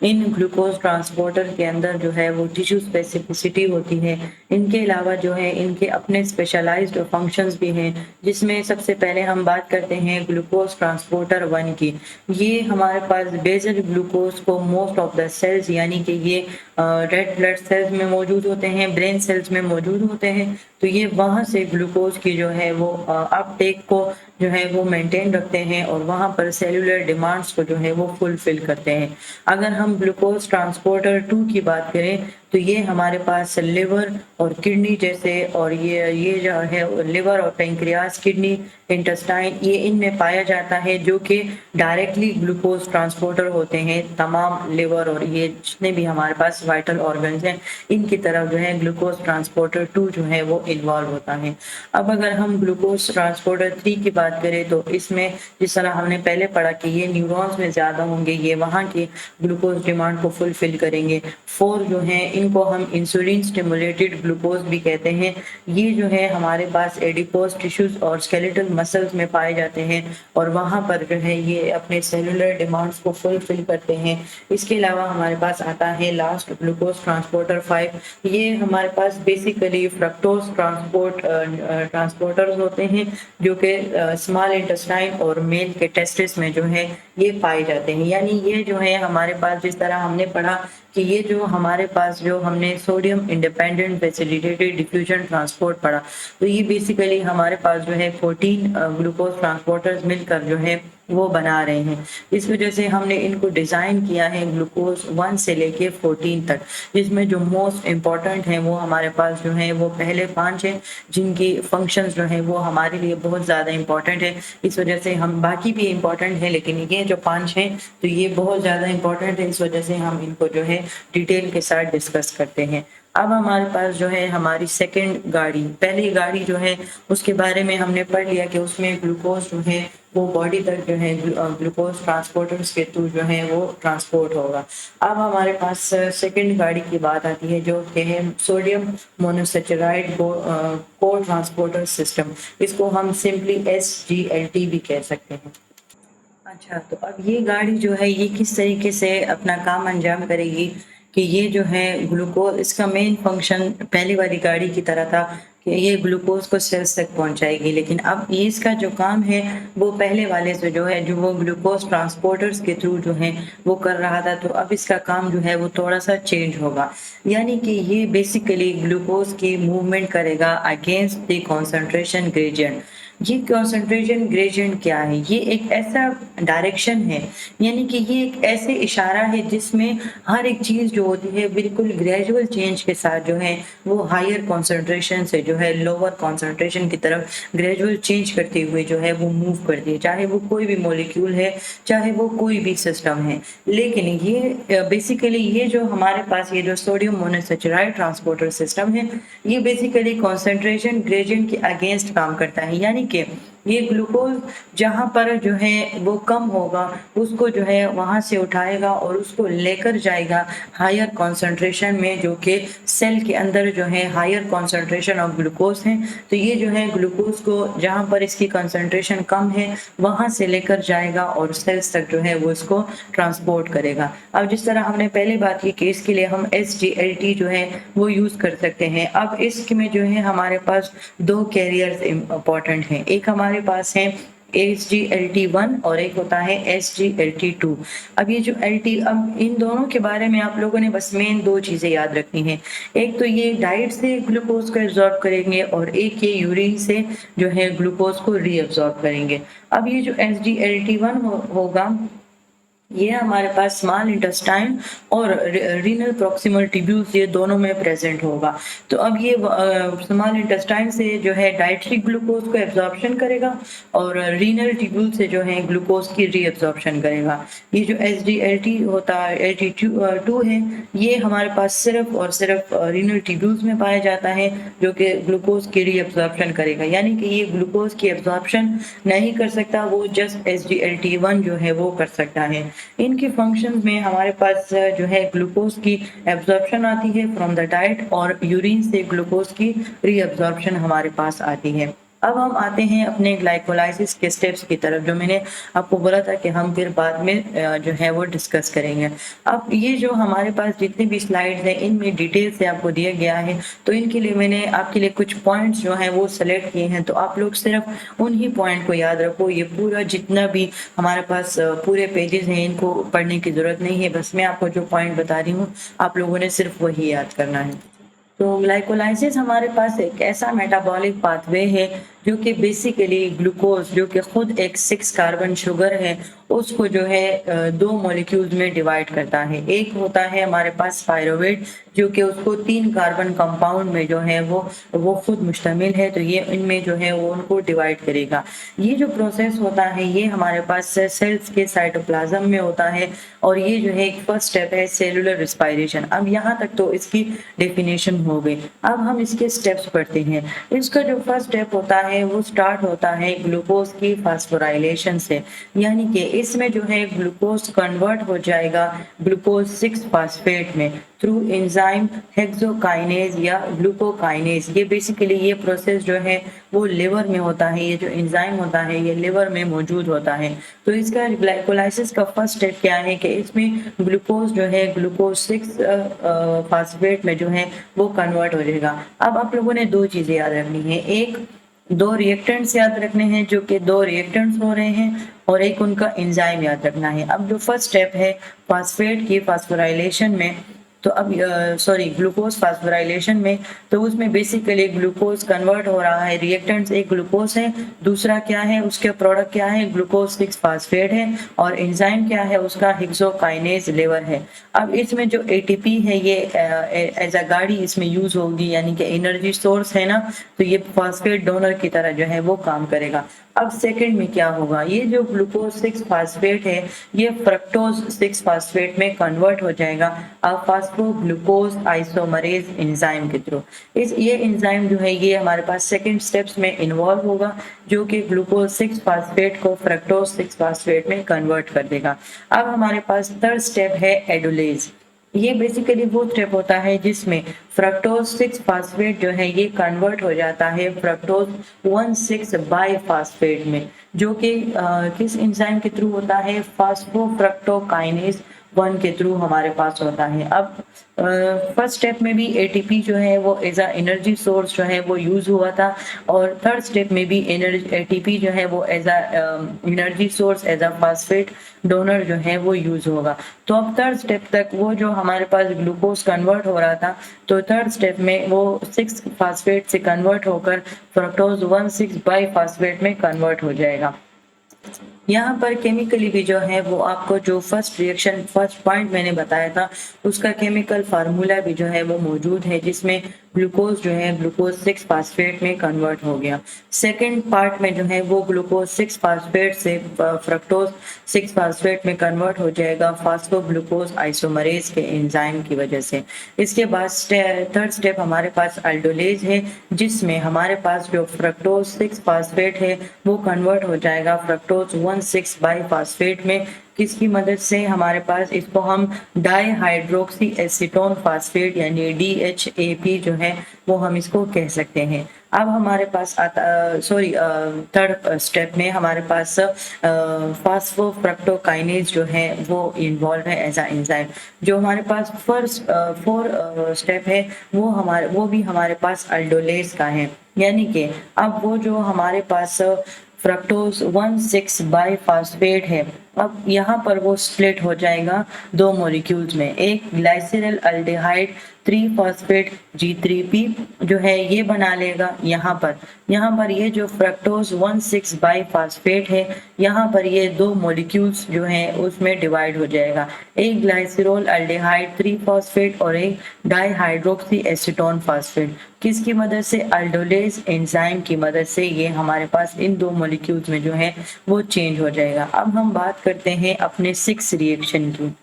इन ग्लूकोज ट्रांसपोर्टर के अंदर जो है वो टिश्यू स्पेसिफिसिटी होती है। इनके अलावा जो है इनके अपने स्पेशलाइज्ड फंक्शंस भी हैं, जिसमें सबसे पहले हम बात करते हैं ग्लूकोज ट्रांसपोर्टर 1 की। ये हमारे पास बेसल ग्लूकोज को मोस्ट ऑफ द सेल्स यानी कि ये रेड ब्लड सेल्स में मौजूद होते हैं, ब्रेन सेल्स में मौजूद होते हैं। तो ये वहाँ से ग्लूकोज की जो है वो अपटेक को जो है वो मेंटेन रखते हैं और वहाँ पर सेलुलर डिमांड्स को जो है वो फुलफिल करते हैं। अगर हम ग्लूकोज ट्रांसपोर्टर 2 की बात करें तो ये हमारे पास लिवर और किडनी जैसे और ये जो है लिवर और पेंक्रियास, किडनी, इंटेस्टाइन ये इनमें पाया जाता है, जो कि डायरेक्टली ग्लूकोज ट्रांसपोर्टर होते हैं। तमाम लिवर और ये जितने भी हमारे पास वाइटल ऑर्गन्स हैं इनकी तरफ जो है ग्लूकोज ट्रांसपोर्टर 2 जो है वो इन्वॉल्व होता है। अब अगर हम ग्लूकोज ट्रांसपोर्टर 3 की बात करें तो इसमें जिस तरह हमने पहले पढ़ा कि ये न्यूरॉन्स में ज़्यादा होंगे, ये वहाँ की ग्लूकोज डिमांड को फुलफिल करेंगे। 4 जो है इनको हम इंसुलिन स्टिमुलेटेड ग्लूकोज भी कहते हैं। ये जो है हमारे पास एडिपोज टिश्यूज और स्केलेटल मसल्स में पाए जाते हैं और वहाँ पर जो है ये अपने सेलुलर डिमांड्स को फुलफिल करते हैं। इसके अलावा हमारे पास आता है लास्ट ग्लूकोज ट्रांसपोर्टर 5। ये हमारे पास बेसिकली फ्रक्टोज ट्रांसपोर्टर्स होते हैं, जो कि स्मॉल इंटेस्टाइन और मेल के टेस्टिस में जो है ये पाए जाते हैं। यानी ये जो है हमारे पास जिस तरह हमने पढ़ा कि ये जो हमारे पास जो हमने sodium independent facilitated diffusion transport पढ़ा, तो ये बेसिकली हमारे पास जो है 14 ग्लूकोज ट्रांसपोर्टर्स मिलकर जो है वो बना रहे हैं। इस वजह से हमने इनको डिज़ाइन किया है ग्लूकोज 1 से लेके 14 तक, जिसमें जो मोस्ट इम्पॉर्टेंट हैं वो हमारे पास जो है वो पहले 5 हैं, जिनकी फंक्शंस जो है वो हमारे लिए बहुत ज़्यादा इम्पॉर्टेंट है। इस वजह से हम बाकी भी इम्पॉर्टेंट है, लेकिन ये जो 5 हैं तो ये बहुत ज़्यादा इम्पॉर्टेंट है। इस वजह से हम इनको जो है डिटेल के साथ डिस्कस करते हैं। अब हमारे पास जो है हमारी सेकंड गाड़ी, पहली गाड़ी जो है उसके बारे में हमने पढ़ लिया कि उसमें ग्लूकोज जो है वो बॉडी तक जो है ग्लूकोज ट्रांसपोर्टर्स के थ्रू जो है वो ट्रांसपोर्ट होगा। अब हमारे पास सेकंड गाड़ी की बात आती है जो कि है सोडियम मोनोसेचराइड को ट्रांसपोर्टर सिस्टम। इसको हम सिंपली SGLT भी कह सकते हैं। अच्छा, तो अब ये गाड़ी जो है ये किस तरीके से अपना काम अंजाम करेगी कि ये जो है ग्लूकोज, इसका मेन फंक्शन पहली वाली गाड़ी की तरह था कि ये ग्लूकोज को सेल्स तक पहुंचाएगी, लेकिन अब ये इसका जो काम है वो पहले वाले से जो है जो वो ग्लूकोज ट्रांसपोर्टर्स के थ्रू जो है वो कर रहा था, तो अब इसका काम जो है वो थोड़ा सा चेंज होगा। यानी कि ये बेसिकली ग्लूकोज की मूवमेंट करेगा अगेंस्ट द कॉन्सेंट्रेशन ग्रेडियंट। ये कंसंट्रेशन ग्रेडियंट क्या है? ये एक ऐसा डायरेक्शन है, यानी कि ये एक ऐसे इशारा है जिसमें हर एक चीज़ जो होती है बिल्कुल ग्रेजुअल चेंज के साथ जो है वो हायर कंसंट्रेशन से जो है लोअर कंसंट्रेशन की तरफ ग्रेजुअल चेंज करते हुए जो है वो मूव करती है, चाहे वो कोई भी मॉलिक्यूल है, चाहे वो कोई भी सिस्टम है। लेकिन ये बेसिकली ये जो हमारे पास ये जो सोडियम मोनोसेचराइड ट्रांसपोर्टर सिस्टम है, ये बेसिकली कंसंट्रेशन ग्रेडियंट के अगेंस्ट काम करता है। यानी कि ये ग्लूकोज जहाँ पर जो है वो कम होगा उसको जो है वहाँ से उठाएगा और उसको लेकर जाएगा हायर कंसंट्रेशन में, जो कि सेल के अंदर जो है हायर कंसंट्रेशन ऑफ ग्लूकोज है। तो ये जो है ग्लूकोज को जहाँ पर इसकी कंसंट्रेशन कम है वहाँ से लेकर जाएगा और सेल्स तक जो है वो इसको ट्रांसपोर्ट करेगा। अब जिस तरह हमने पहले बात की कि इसके लिए हम SGLT जो है वो यूज़ कर सकते हैं। अब इसमें जो है हमारे पास 2 कैरियर्स इम्पॉर्टेंट हैं, एक हमारे पास है SGLT1 और एक होता है SGLT2। अब ये जो अब इन दोनों के बारे में आप लोगों ने बस मेन 2 चीज़ें याद रखनी है। एक तो ये डाइट से ग्लूकोज को एब्जॉर्ब करेंगे और एक ये यूरिन से जो है ग्लूकोज को रीअब्जॉर्ब करेंगे। अब ये जो SGLT1 होगा ये हमारे पास स्मॉल इंटेस्टाइन और रीनल प्रॉक्सिमल ट्यूब्यूल्स ये दोनों में प्रेजेंट होगा। तो अब ये स्मॉल इंटेस्टाइन से जो है डाइटरी ग्लूकोज को एब्जॉर्प्शन करेगा और रीनल ट्यूब्यूल से जो है ग्लूकोज की रीअब्जॉर्प्शन करेगा। ये जो SGLT होता है SGLT2 है, ये हमारे पास सिर्फ और सिर्फ रीनल ट्यूब्यूल्स में पाया जाता है, जो कि ग्लूकोज की रीअब्जॉर्प्शन करेगा। यानी कि ये ग्लूकोज की एब्जॉर्प्शन नहीं कर सकता, वो जस्ट SGLT1 जो है वो कर सकता है। इनके फंक्शंस में हमारे पास जो है ग्लूकोज की एब्जॉर्प्शन आती है फ्रॉम द डाइट और यूरिन से ग्लूकोज की रीअब्जॉर्प्शन हमारे पास आती है। अब हम आते हैं अपने ग्लाइकोलाइसिस के स्टेप्स की तरफ, जो मैंने आपको बोला था कि हम फिर बाद में जो है वो डिस्कस करेंगे। अब ये जो हमारे पास जितनी भी स्लाइड्स हैं इनमें डिटेल से आपको दिया गया है, तो इनके लिए मैंने आपके लिए कुछ पॉइंट्स जो हैं वो सेलेक्ट किए हैं, तो आप लोग सिर्फ उन्हीं पॉइंट को याद रखो। ये पूरा जितना भी हमारे पास पूरे पेजेस हैं इनको पढ़ने की जरूरत नहीं है, बस मैं आपको जो पॉइंट बता रही हूँ आप लोगों ने सिर्फ वही याद करना है। तो ग्लाइकोलाइसिस हमारे पास एक ऐसा मेटाबॉलिक पाथवे है जो कि बेसिकली ग्लूकोज, जो कि खुद एक 6 कार्बन शुगर है, उसको जो है दो मॉलिक्यूल्स में डिवाइड करता है। एक होता है हमारे पास पायरुवेट, जो कि उसको 3 कार्बन कंपाउंड में जो है वो खुद मुश्तमिल है, तो ये इनमें जो है वो उनको डिवाइड करेगा। ये जो प्रोसेस होता है ये हमारे पास सेल्स के साइटोप्लाज्म में होता है, और ये जो है एक फर्स्ट स्टेप है सेलुलर रेस्पिरेशन। अब यहाँ तक तो इसकी डेफिनेशन हो गई। अब हम इसके स्टेप्स पढ़ते हैं। इसका जो फर्स्ट स्टेप होता है वो स्टार्ट होता है ग्लूकोज की फास्फोराइलेशन से, यानी कि इसमें जो है ग्लूकोज कन्वर्ट हो जाएगा ग्लूकोज 6 फास्फेट में थ्रू एंजाइम हेक्सोकाइनेज या ग्लूकोकाइनेज। ये बेसिकली ये प्रोसेस जो है वो लिवर में होता है, ये जो एंजाइम होता है ये लिवर में मौजूद होता है। तो इसका ग्लाइकोलाइसिस का फर्स्ट स्टेप क्या है कि इसमें ग्लूकोज जो है ग्लूकोज 6 फास्फेट में जो है वो कन्वर्ट हो जाएगा। अब आप लोगों ने दो चीजें याद रखनी है, एक दो रिएक्टेंट्स याद रखने हैं जो कि दो रिएक्टेंट्स हो रहे हैं, और एक उनका एंजाइम याद रखना है। अब जो फर्स्ट स्टेप है फास्फेट की फास्फोराइलेशन में, तो अब ग्लूकोज फास्फोराइलेशन में, तो उसमें बेसिकली ग्लूकोज कन्वर्ट हो रहा है। रिएक्टेंट्स एक ग्लूकोज है, दूसरा क्या है उसके प्रोडक्ट क्या है ग्लूकोज 6 फास्फेट है, और एंजाइम क्या है उसका हेक्सोकाइनेज लेवर है। अब इसमें जो एटीपी है ये एज अ गाड़ी इसमें यूज होगी, यानी कि एनर्जी सोर्स है ना, तो ये फास्फेट डोनर की तरह जो है वो काम करेगा। अब सेकंड में क्या होगा, ये जो ग्लूकोज 6 फास्फेट है ये फ्रक्टोज 6 फास्फेट में कन्वर्ट हो जाएगा अब फास्फोग्लूकोज आइसोमरेज एंजाइम के थ्रू। ये एंजाइम जो है ये हमारे पास सेकंड स्टेप्स में इन्वॉल्व होगा, जो कि ग्लूकोज 6 फास्फेट को फ्रक्टोज 6 फास्फेट में कन्वर्ट कर देगा। अब हमारे पास थर्ड स्टेप है एडुलेज। ये बेसिकली वो स्टेप होता है जिसमें फ्रक्टोज 6 फास्फेट जो है ये कन्वर्ट हो जाता है फ्रक्टोज 1,6 बाइफास्फेट में, जो कि किस एंजाइम के थ्रू होता है फास्फोफ्रक्टोकाइनेज 1 के थ्रू हमारे पास होता है। अब फर्स्ट स्टेप में भी एटीपी जो है वो एज अ एनर्जी सोर्स जो है वो यूज हुआ था, और थर्ड स्टेप में भी एटीपी जो है वो as a energy source as a phosphate donor जो है वो यूज होगा। तो अब थर्ड स्टेप तक वो जो हमारे पास ग्लूकोज कन्वर्ट हो रहा था, तो थर्ड स्टेप में वो 6 फास्फेट से कन्वर्ट होकर फ्रक्टोज 1,6 बाइफास्फेट में कन्वर्ट हो जाएगा। यहाँ पर केमिकली भी जो है वो आपको जो फर्स्ट रिएक्शन फर्स्ट पॉइंट मैंने बताया था उसका केमिकल फार्मूला भी जो है वो मौजूद है, जिसमें ग्लूकोज जो है ग्लूकोज 6 फास्फेट में कन्वर्ट हो गया। सेकंड पार्ट में जो है वो ग्लूकोज 6 फास्फेट से फ्रक्टोज 6 फास्फेट में कन्वर्ट हो जाएगा फास्फोग्लूकोज आइसोमरेज के एंजाइम की वजह से। इसके बाद थर्ड स्टेप हमारे पास अल्डोलेज है, जिसमें हमारे पास जो फ्रक्टोज 6 फास्फेट है वो कन्वर्ट हो जाएगा फ्रक्टोज 1,6 बाइफास्फेट में। किसकी मदद से, हमारे पास इसको हम डाईहाइड्रोक्सी एसीटोन फास्फेट यानी DHAP जो है वो हम इसको कह सकते हैं। अब हमारे पास आता थर्ड स्टेप में हमारे पास फास्फोफ्रक्टोकाइनेज जो है वो इन्वॉल्व है एज अ एंजाइम। जो हमारे पास फर्स्ट 4 स्टेप है वो भी हमारे पास अल्डोलेज का है, यानी कि अब वो जो हमारे पास फ्रक्टोज 1,6 बाइफास्फेट है, अब यहाँ पर वो स्प्लिट हो जाएगा दो मॉलिक्यूल्स में, एक ग्लाइसिरल अल्डिहाइड 3 फॉस्फेट G3P जो है ये बना लेगा। यहाँ पर ये जो फ्रक्टोज 1,6 बाइफास्फेट है यहाँ पर ये दो मॉलिक्यूल्स जो हैं उसमें डिवाइड हो जाएगा, एक ग्लाइसिरोल अल्डिहाइड 3 फॉस्फेट और एक डाईहाइड्रोक्सी एसीटोन फास्फेट। किसकी मदद से, अल्डोलेज एंजाइम की मदद से ये हमारे पास इन दो मॉलिक्यूल्स में जो है वो चेंज हो जाएगा। अब हम बात करते हैं अपने 6 रिएक्शन की।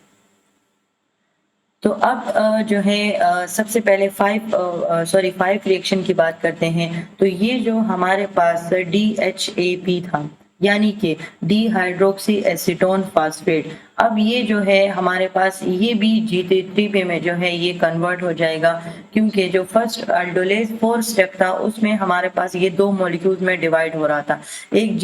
तो अब जो है सबसे पहले 5 रिएक्शन की बात करते हैं। तो ये जो हमारे पास DHAP था यानी कि डी हाइड्रोक्सी एसीटोन फास्फेट, अब ये जो है हमारे पास ये भी G3P में जो है ये कन्वर्ट हो जाएगा, क्योंकि जो फर्स्ट अल्डोलेज 4 स्टेप था उसमें हमारे पास ये 2 मॉलिक्यूल्स में डिवाइड हो रहा था, एक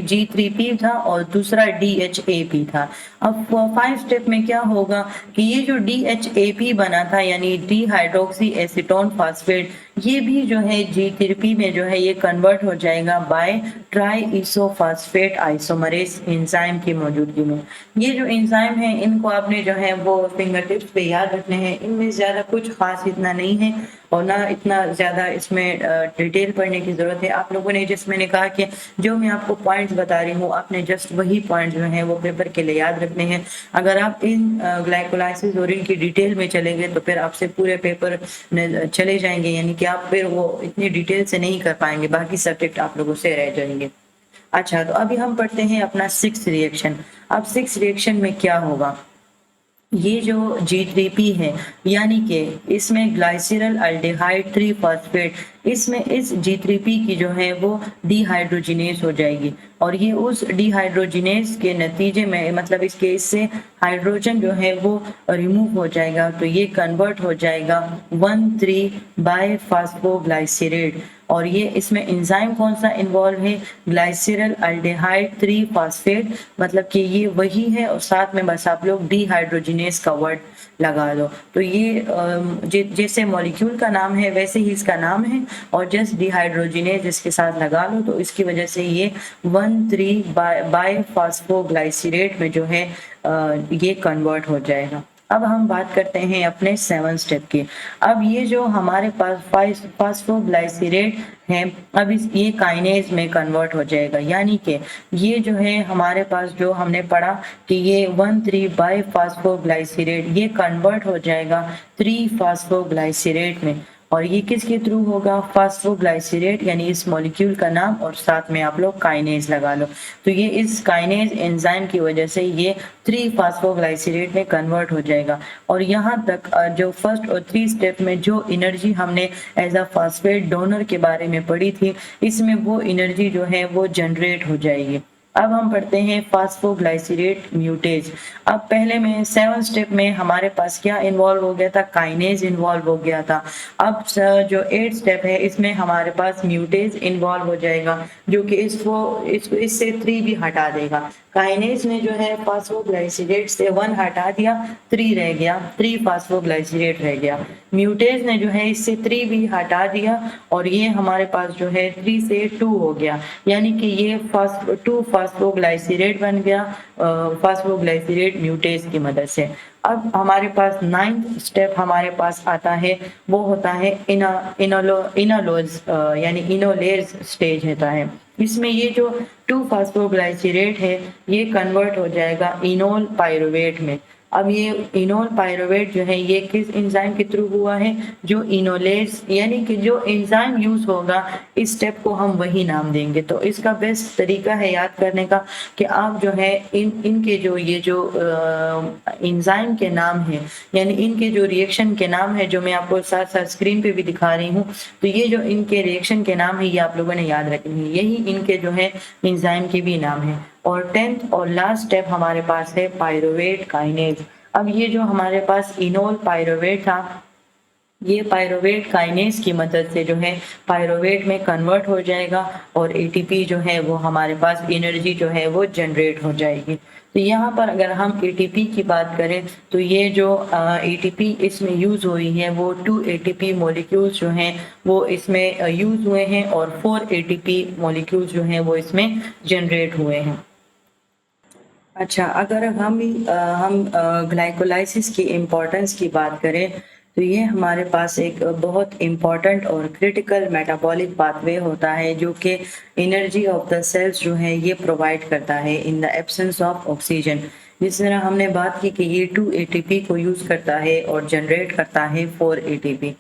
G3P था और दूसरा DHAP था। अब 5 स्टेप में क्या होगा कि ये जो DHAP बना था यानी डी हाइड्रोक्सी एसीटोन फास्फेट, ये भी जो है G3P में जो है ये कन्वर्ट हो जाएगा बाय ट्राई इसोफास्फेट आइसोमरेज एंजाइम की मौजूदगी में। ये जो एंजाइम है इनको आपने जो है वो फिंगर टिप्स पे याद रखने हैं, इनमें ज़्यादा कुछ खास इतना नहीं है और ना इतना ज़्यादा इसमें डिटेल पढ़ने की ज़रूरत है। आप लोगों ने जैसे मैंने कहा कि जो मैं आपको पॉइंट्स बता रही हूँ आपने जस्ट वही पॉइंट्स जो हैं वो पेपर के लिए याद रखने हैं। अगर आप इन ग्लाइकोलाइसिस और इनकी डिटेल में चलेंगे तो फिर आपसे पूरे पेपर चले जाएंगे, यानी कि आप फिर वो इतनी डिटेल से नहीं कर पाएंगे, बाकी सब्जेक्ट आप लोगों से रह जाएंगे। अच्छा, तो अभी हम पढ़ते हैं अपना 6th रिएक्शन। अब 6th रिएक्शन में क्या होगा, ये जो G3P है यानी कि इसमें ग्लाइसिरल अल्डिहाइड 3 फॉस्फेट, इसमें इस G3P की जो है वो डिहाइड्रोजिनेज हो जाएगी और ये उस डिहाइड्रोजिनेज के नतीजे में मतलब इसके इससे हाइड्रोजन जो है वो रिमूव हो जाएगा, तो ये कन्वर्ट हो जाएगा 1,3 बाय फास्फोग्लाइसिरेट। और ये इसमें एंजाइम कौन सा इन्वॉल्व है, ग्लाइसिरल अल्डिहाइड 3 फॉस्फेट, मतलब कि ये वही है और साथ में बस आप लोग डिहाइड्रोजिनेज का वर्ड लगा दो। तो ये जैसे मॉलिक्यूल का नाम है वैसे ही इसका नाम है और जस्ट डिहाइड्रोजिनेज इसके साथ लगा लो, तो इसकी वजह से ये 1,3 बाय फास्फोग्लाइसिरेट में जो है ये कन्वर्ट हो जाएगा। अब हम बात करते हैं अपने 7 स्टेप की। अब ये जो हमारे पास फास्फोग्लाइसिरेट है अब ये काइनेज में कन्वर्ट हो जाएगा, यानी कि ये जो है हमारे पास जो हमने पढ़ा कि ये 1,3 बाय फास्फोग्लाइसिरेट ये कन्वर्ट हो जाएगा 3 फास्फोग्लाइसिरेट में, और ये किसके थ्रू होगा, फास्फोग्लाइसिरेट यानी इस मॉलिक्यूल का नाम और साथ में आप लोग काइनेज लगा लो। तो ये इस काइनेज एंजाइम की वजह से ये 3 फास्फोग्लाइसिरेट में कन्वर्ट हो जाएगा। और यहाँ तक जो फर्स्ट और 3 स्टेप में जो एनर्जी हमने एज अ फास्फेट डोनर के बारे में पढ़ी थी, इसमें वो एनर्जी जो है वो जनरेट हो जाएगी। अब हम पढ़ते हैं फास्फोग्लाइसिरेट म्यूटेज। अब पहले में 7 स्टेप में हमारे पास क्या इन्वॉल्व हो गया था, काइनेज इन्वॉल्व हो गया था। अब जो 8 स्टेप है इसमें हमारे पास म्यूटेज इन्वॉल्व हो जाएगा, जो कि इससे 3 भी हटा देगा। काइनेज ने जो है फास्फोग्लाइसिरेट से 1 हटा दिया, 3 रह गया, 3 फास्फोग्लाइसिरेट रह गया। म्यूटेज ने जो है इससे 3 भी हटा दिया और ये हमारे पास जो है 3 से 2 हो गया, यानी कि ये 2 फास्फोग्लाइसिरेट बन गया फास्फोग्लाइसिरेट म्यूटेज की मदद से। अब हमारे पास 9th स्टेप हमारे पास आता है, वो होता है इनोलोज यानी इनोलेज स्टेज होता है। इसमें ये जो 2 फास्फोग्लाइसिरेट है ये कन्वर्ट हो जाएगा इनोल पायरुवेट में। अब ये इनोल पायरुवेट जो है ये किस एंजाइम के थ्रू हुआ है, जो इनोलेज, यानी कि जो एंजाइम यूज होगा इस स्टेप को हम वही नाम देंगे। तो इसका बेस्ट तरीका है याद करने का कि आप जो है इनके जो ये जो एंजाइम के नाम है यानी इनके जो रिएक्शन के नाम है जो मैं आपको साथ साथ स्क्रीन पे भी दिखा रही हूँ, तो ये जो इनके रिएक्शन के नाम है ये आप लोगों ने याद रखनी है, यही इनके जो है एंजाइम के भी नाम है। और 10th और लास्ट स्टेप हमारे पास है पायरुवेट काइनेज। अब ये जो हमारे पास इनोल पायरुवेट था ये पायरुवेट काइनेज की मदद से जो है पायरुवेट में कन्वर्ट हो जाएगा और एटीपी जो है वो हमारे पास एनर्जी जो है वो जनरेट हो जाएगी। तो यहाँ पर अगर हम एटीपी की बात करें तो ये जो एटीपी इसमें यूज हुई है वो 2 एटीपी मॉलिक्यूल्स जो हैं वो इसमें यूज हुए हैं और 4 एटीपी मॉलिक्यूल्स जो हैं वो इसमें जनरेट हुए हैं। अच्छा, अगर हम ग्लाइकोलाइसिस की इम्पोर्टेंस की बात करें तो ये हमारे पास एक बहुत इम्पॉर्टेंट और क्रिटिकल मेटाबॉलिक पाथवे होता है जो कि एनर्जी ऑफ द सेल्स जो है ये प्रोवाइड करता है in the absence of oxygen. जिस तरह हमने बात की कि ये 2 एटीपी को यूज करता है और जनरेट करता है 4 एटीपी।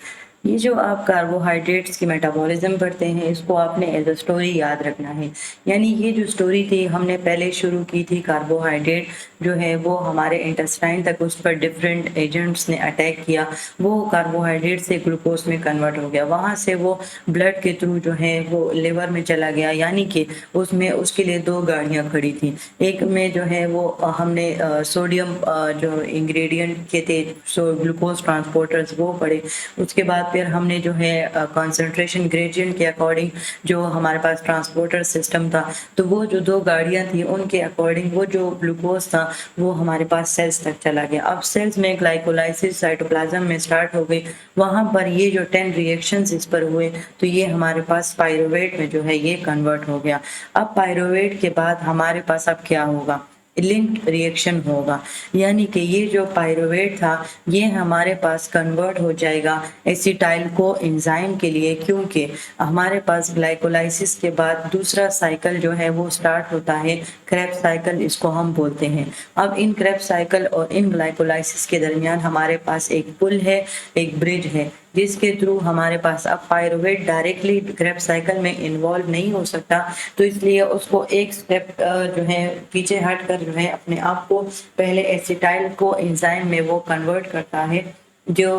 ये जो आप कार्बोहाइड्रेट्स की मेटाबॉलिज्म पढ़ते हैं, इसको आपने एज अ स्टोरी याद रखना है। यानी ये जो स्टोरी थी हमने पहले शुरू की थी, कार्बोहाइड्रेट जो है वो हमारे इंटेस्टाइन तक उस पर डिफरेंट एजेंट्स ने अटैक किया, वो कार्बोहाइड्रेट से ग्लूकोज में कन्वर्ट हो गया, वहाँ से वो ब्लड के थ्रू जो है वो लिवर में चला गया। यानी कि उसमें उसके लिए दो गाड़ियाँ खड़ी थी, एक में जो है वो हमने सोडियम जो इंग्रेडिएंट के थे, सो ग्लूकोज ट्रांसपोर्टर्स वो पड़े। उसके बाद फिर हमने जो है कंसंट्रेशन ग्रेडियंट के अकॉर्डिंग जो हमारे पास ट्रांसपोर्टर सिस्टम था, तो वो जो दो गाड़ियां थी उनके अकॉर्डिंग वो जो ग्लूकोज था वो हमारे पास सेल्स तक चला गया। अब सेल्स में ग्लाइकोलाइसिस साइटोप्लाज्म में स्टार्ट हो गई, वहां पर ये जो 10 रिएक्शंस इस पर हुए तो ये हमारे पास पायरुवेट में जो है ये कन्वर्ट हो गया। अब पायरुवेट के बाद हमारे पास अब क्या होगा, लिंक्ड रिएक्शन होगा। यानी कि ये जो पायरुवेट था ये हमारे पास कन्वर्ट हो जाएगा एसिटाइल को एंजाइम के लिए, क्योंकि हमारे पास ग्लाइकोलाइसिस के बाद दूसरा साइकिल जो है वो स्टार्ट होता है, क्रेब्स साइकिल इसको हम बोलते हैं। अब इन क्रेब्स साइकिल और इन ग्लाइकोलाइसिस के दरमियान हमारे पास एक पुल है, एक ब्रिज है, जिसके थ्रू हमारे पास अब पायरुवेट डायरेक्टली क्रेब्स साइकिल में इन्वॉल्व नहीं हो सकता, तो इसलिए उसको एक स्टेप जो है पीछे हट कर जो है अपने आप को पहले एसिटाइल को एंजाइम में वो कन्वर्ट करता है, जो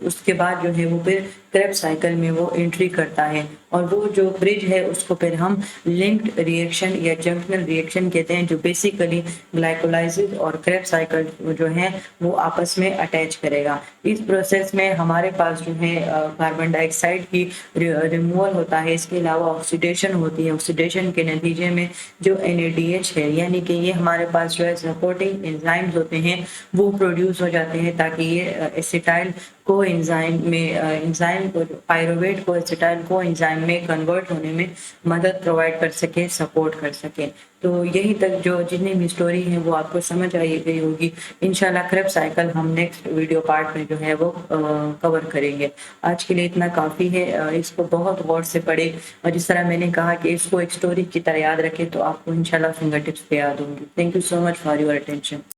उसके बाद जो है वो फिर क्रेब्स साइकिल में वो एंट्री करता है। और वो जो ब्रिज है उसको फिर हम लिंक्ड रिएक्शन या जंक्शनल रिएक्शन कहते हैं, जो बेसिकली ग्लाइकोलाइसिस और क्रेब्स साइकिल जो है वो आपस में अटैच करेगा। इस प्रोसेस में हमारे पास जो है कार्बन डाइऑक्साइड की रिमूवल होता है, इसके अलावा ऑक्सीडेशन होती है। ऑक्सीडेशन के नतीजे में जो NADH है, यानी कि ये हमारे पास जो है सपोर्टिंग एंजाइम्स होते हैं वो प्रोड्यूस हो जाते हैं, ताकि ये एसिटाइल को एंजाइम में एंजाइम को पायरुवेट को एसिटाइल को एंजाइम में कन्वर्ट होने में मदद प्रोवाइड कर सके, सपोर्ट कर सके। तो यही तक जो जितनी भी स्टोरी है वो आपको समझ आई गई होगी। इंशाल्लाह क्रेब्स साइकिल हम नेक्स्ट वीडियो पार्ट में जो है वो कवर करेंगे। आज के लिए इतना काफ़ी है, इसको बहुत गौर से पढ़े और जिस तरह मैंने कहा कि इसको एक स्टोरी की तरह याद रखें तो आपको इंशाल्लाह फिंगर टिप्स पे याद होंगी। Thank you so much for your attention.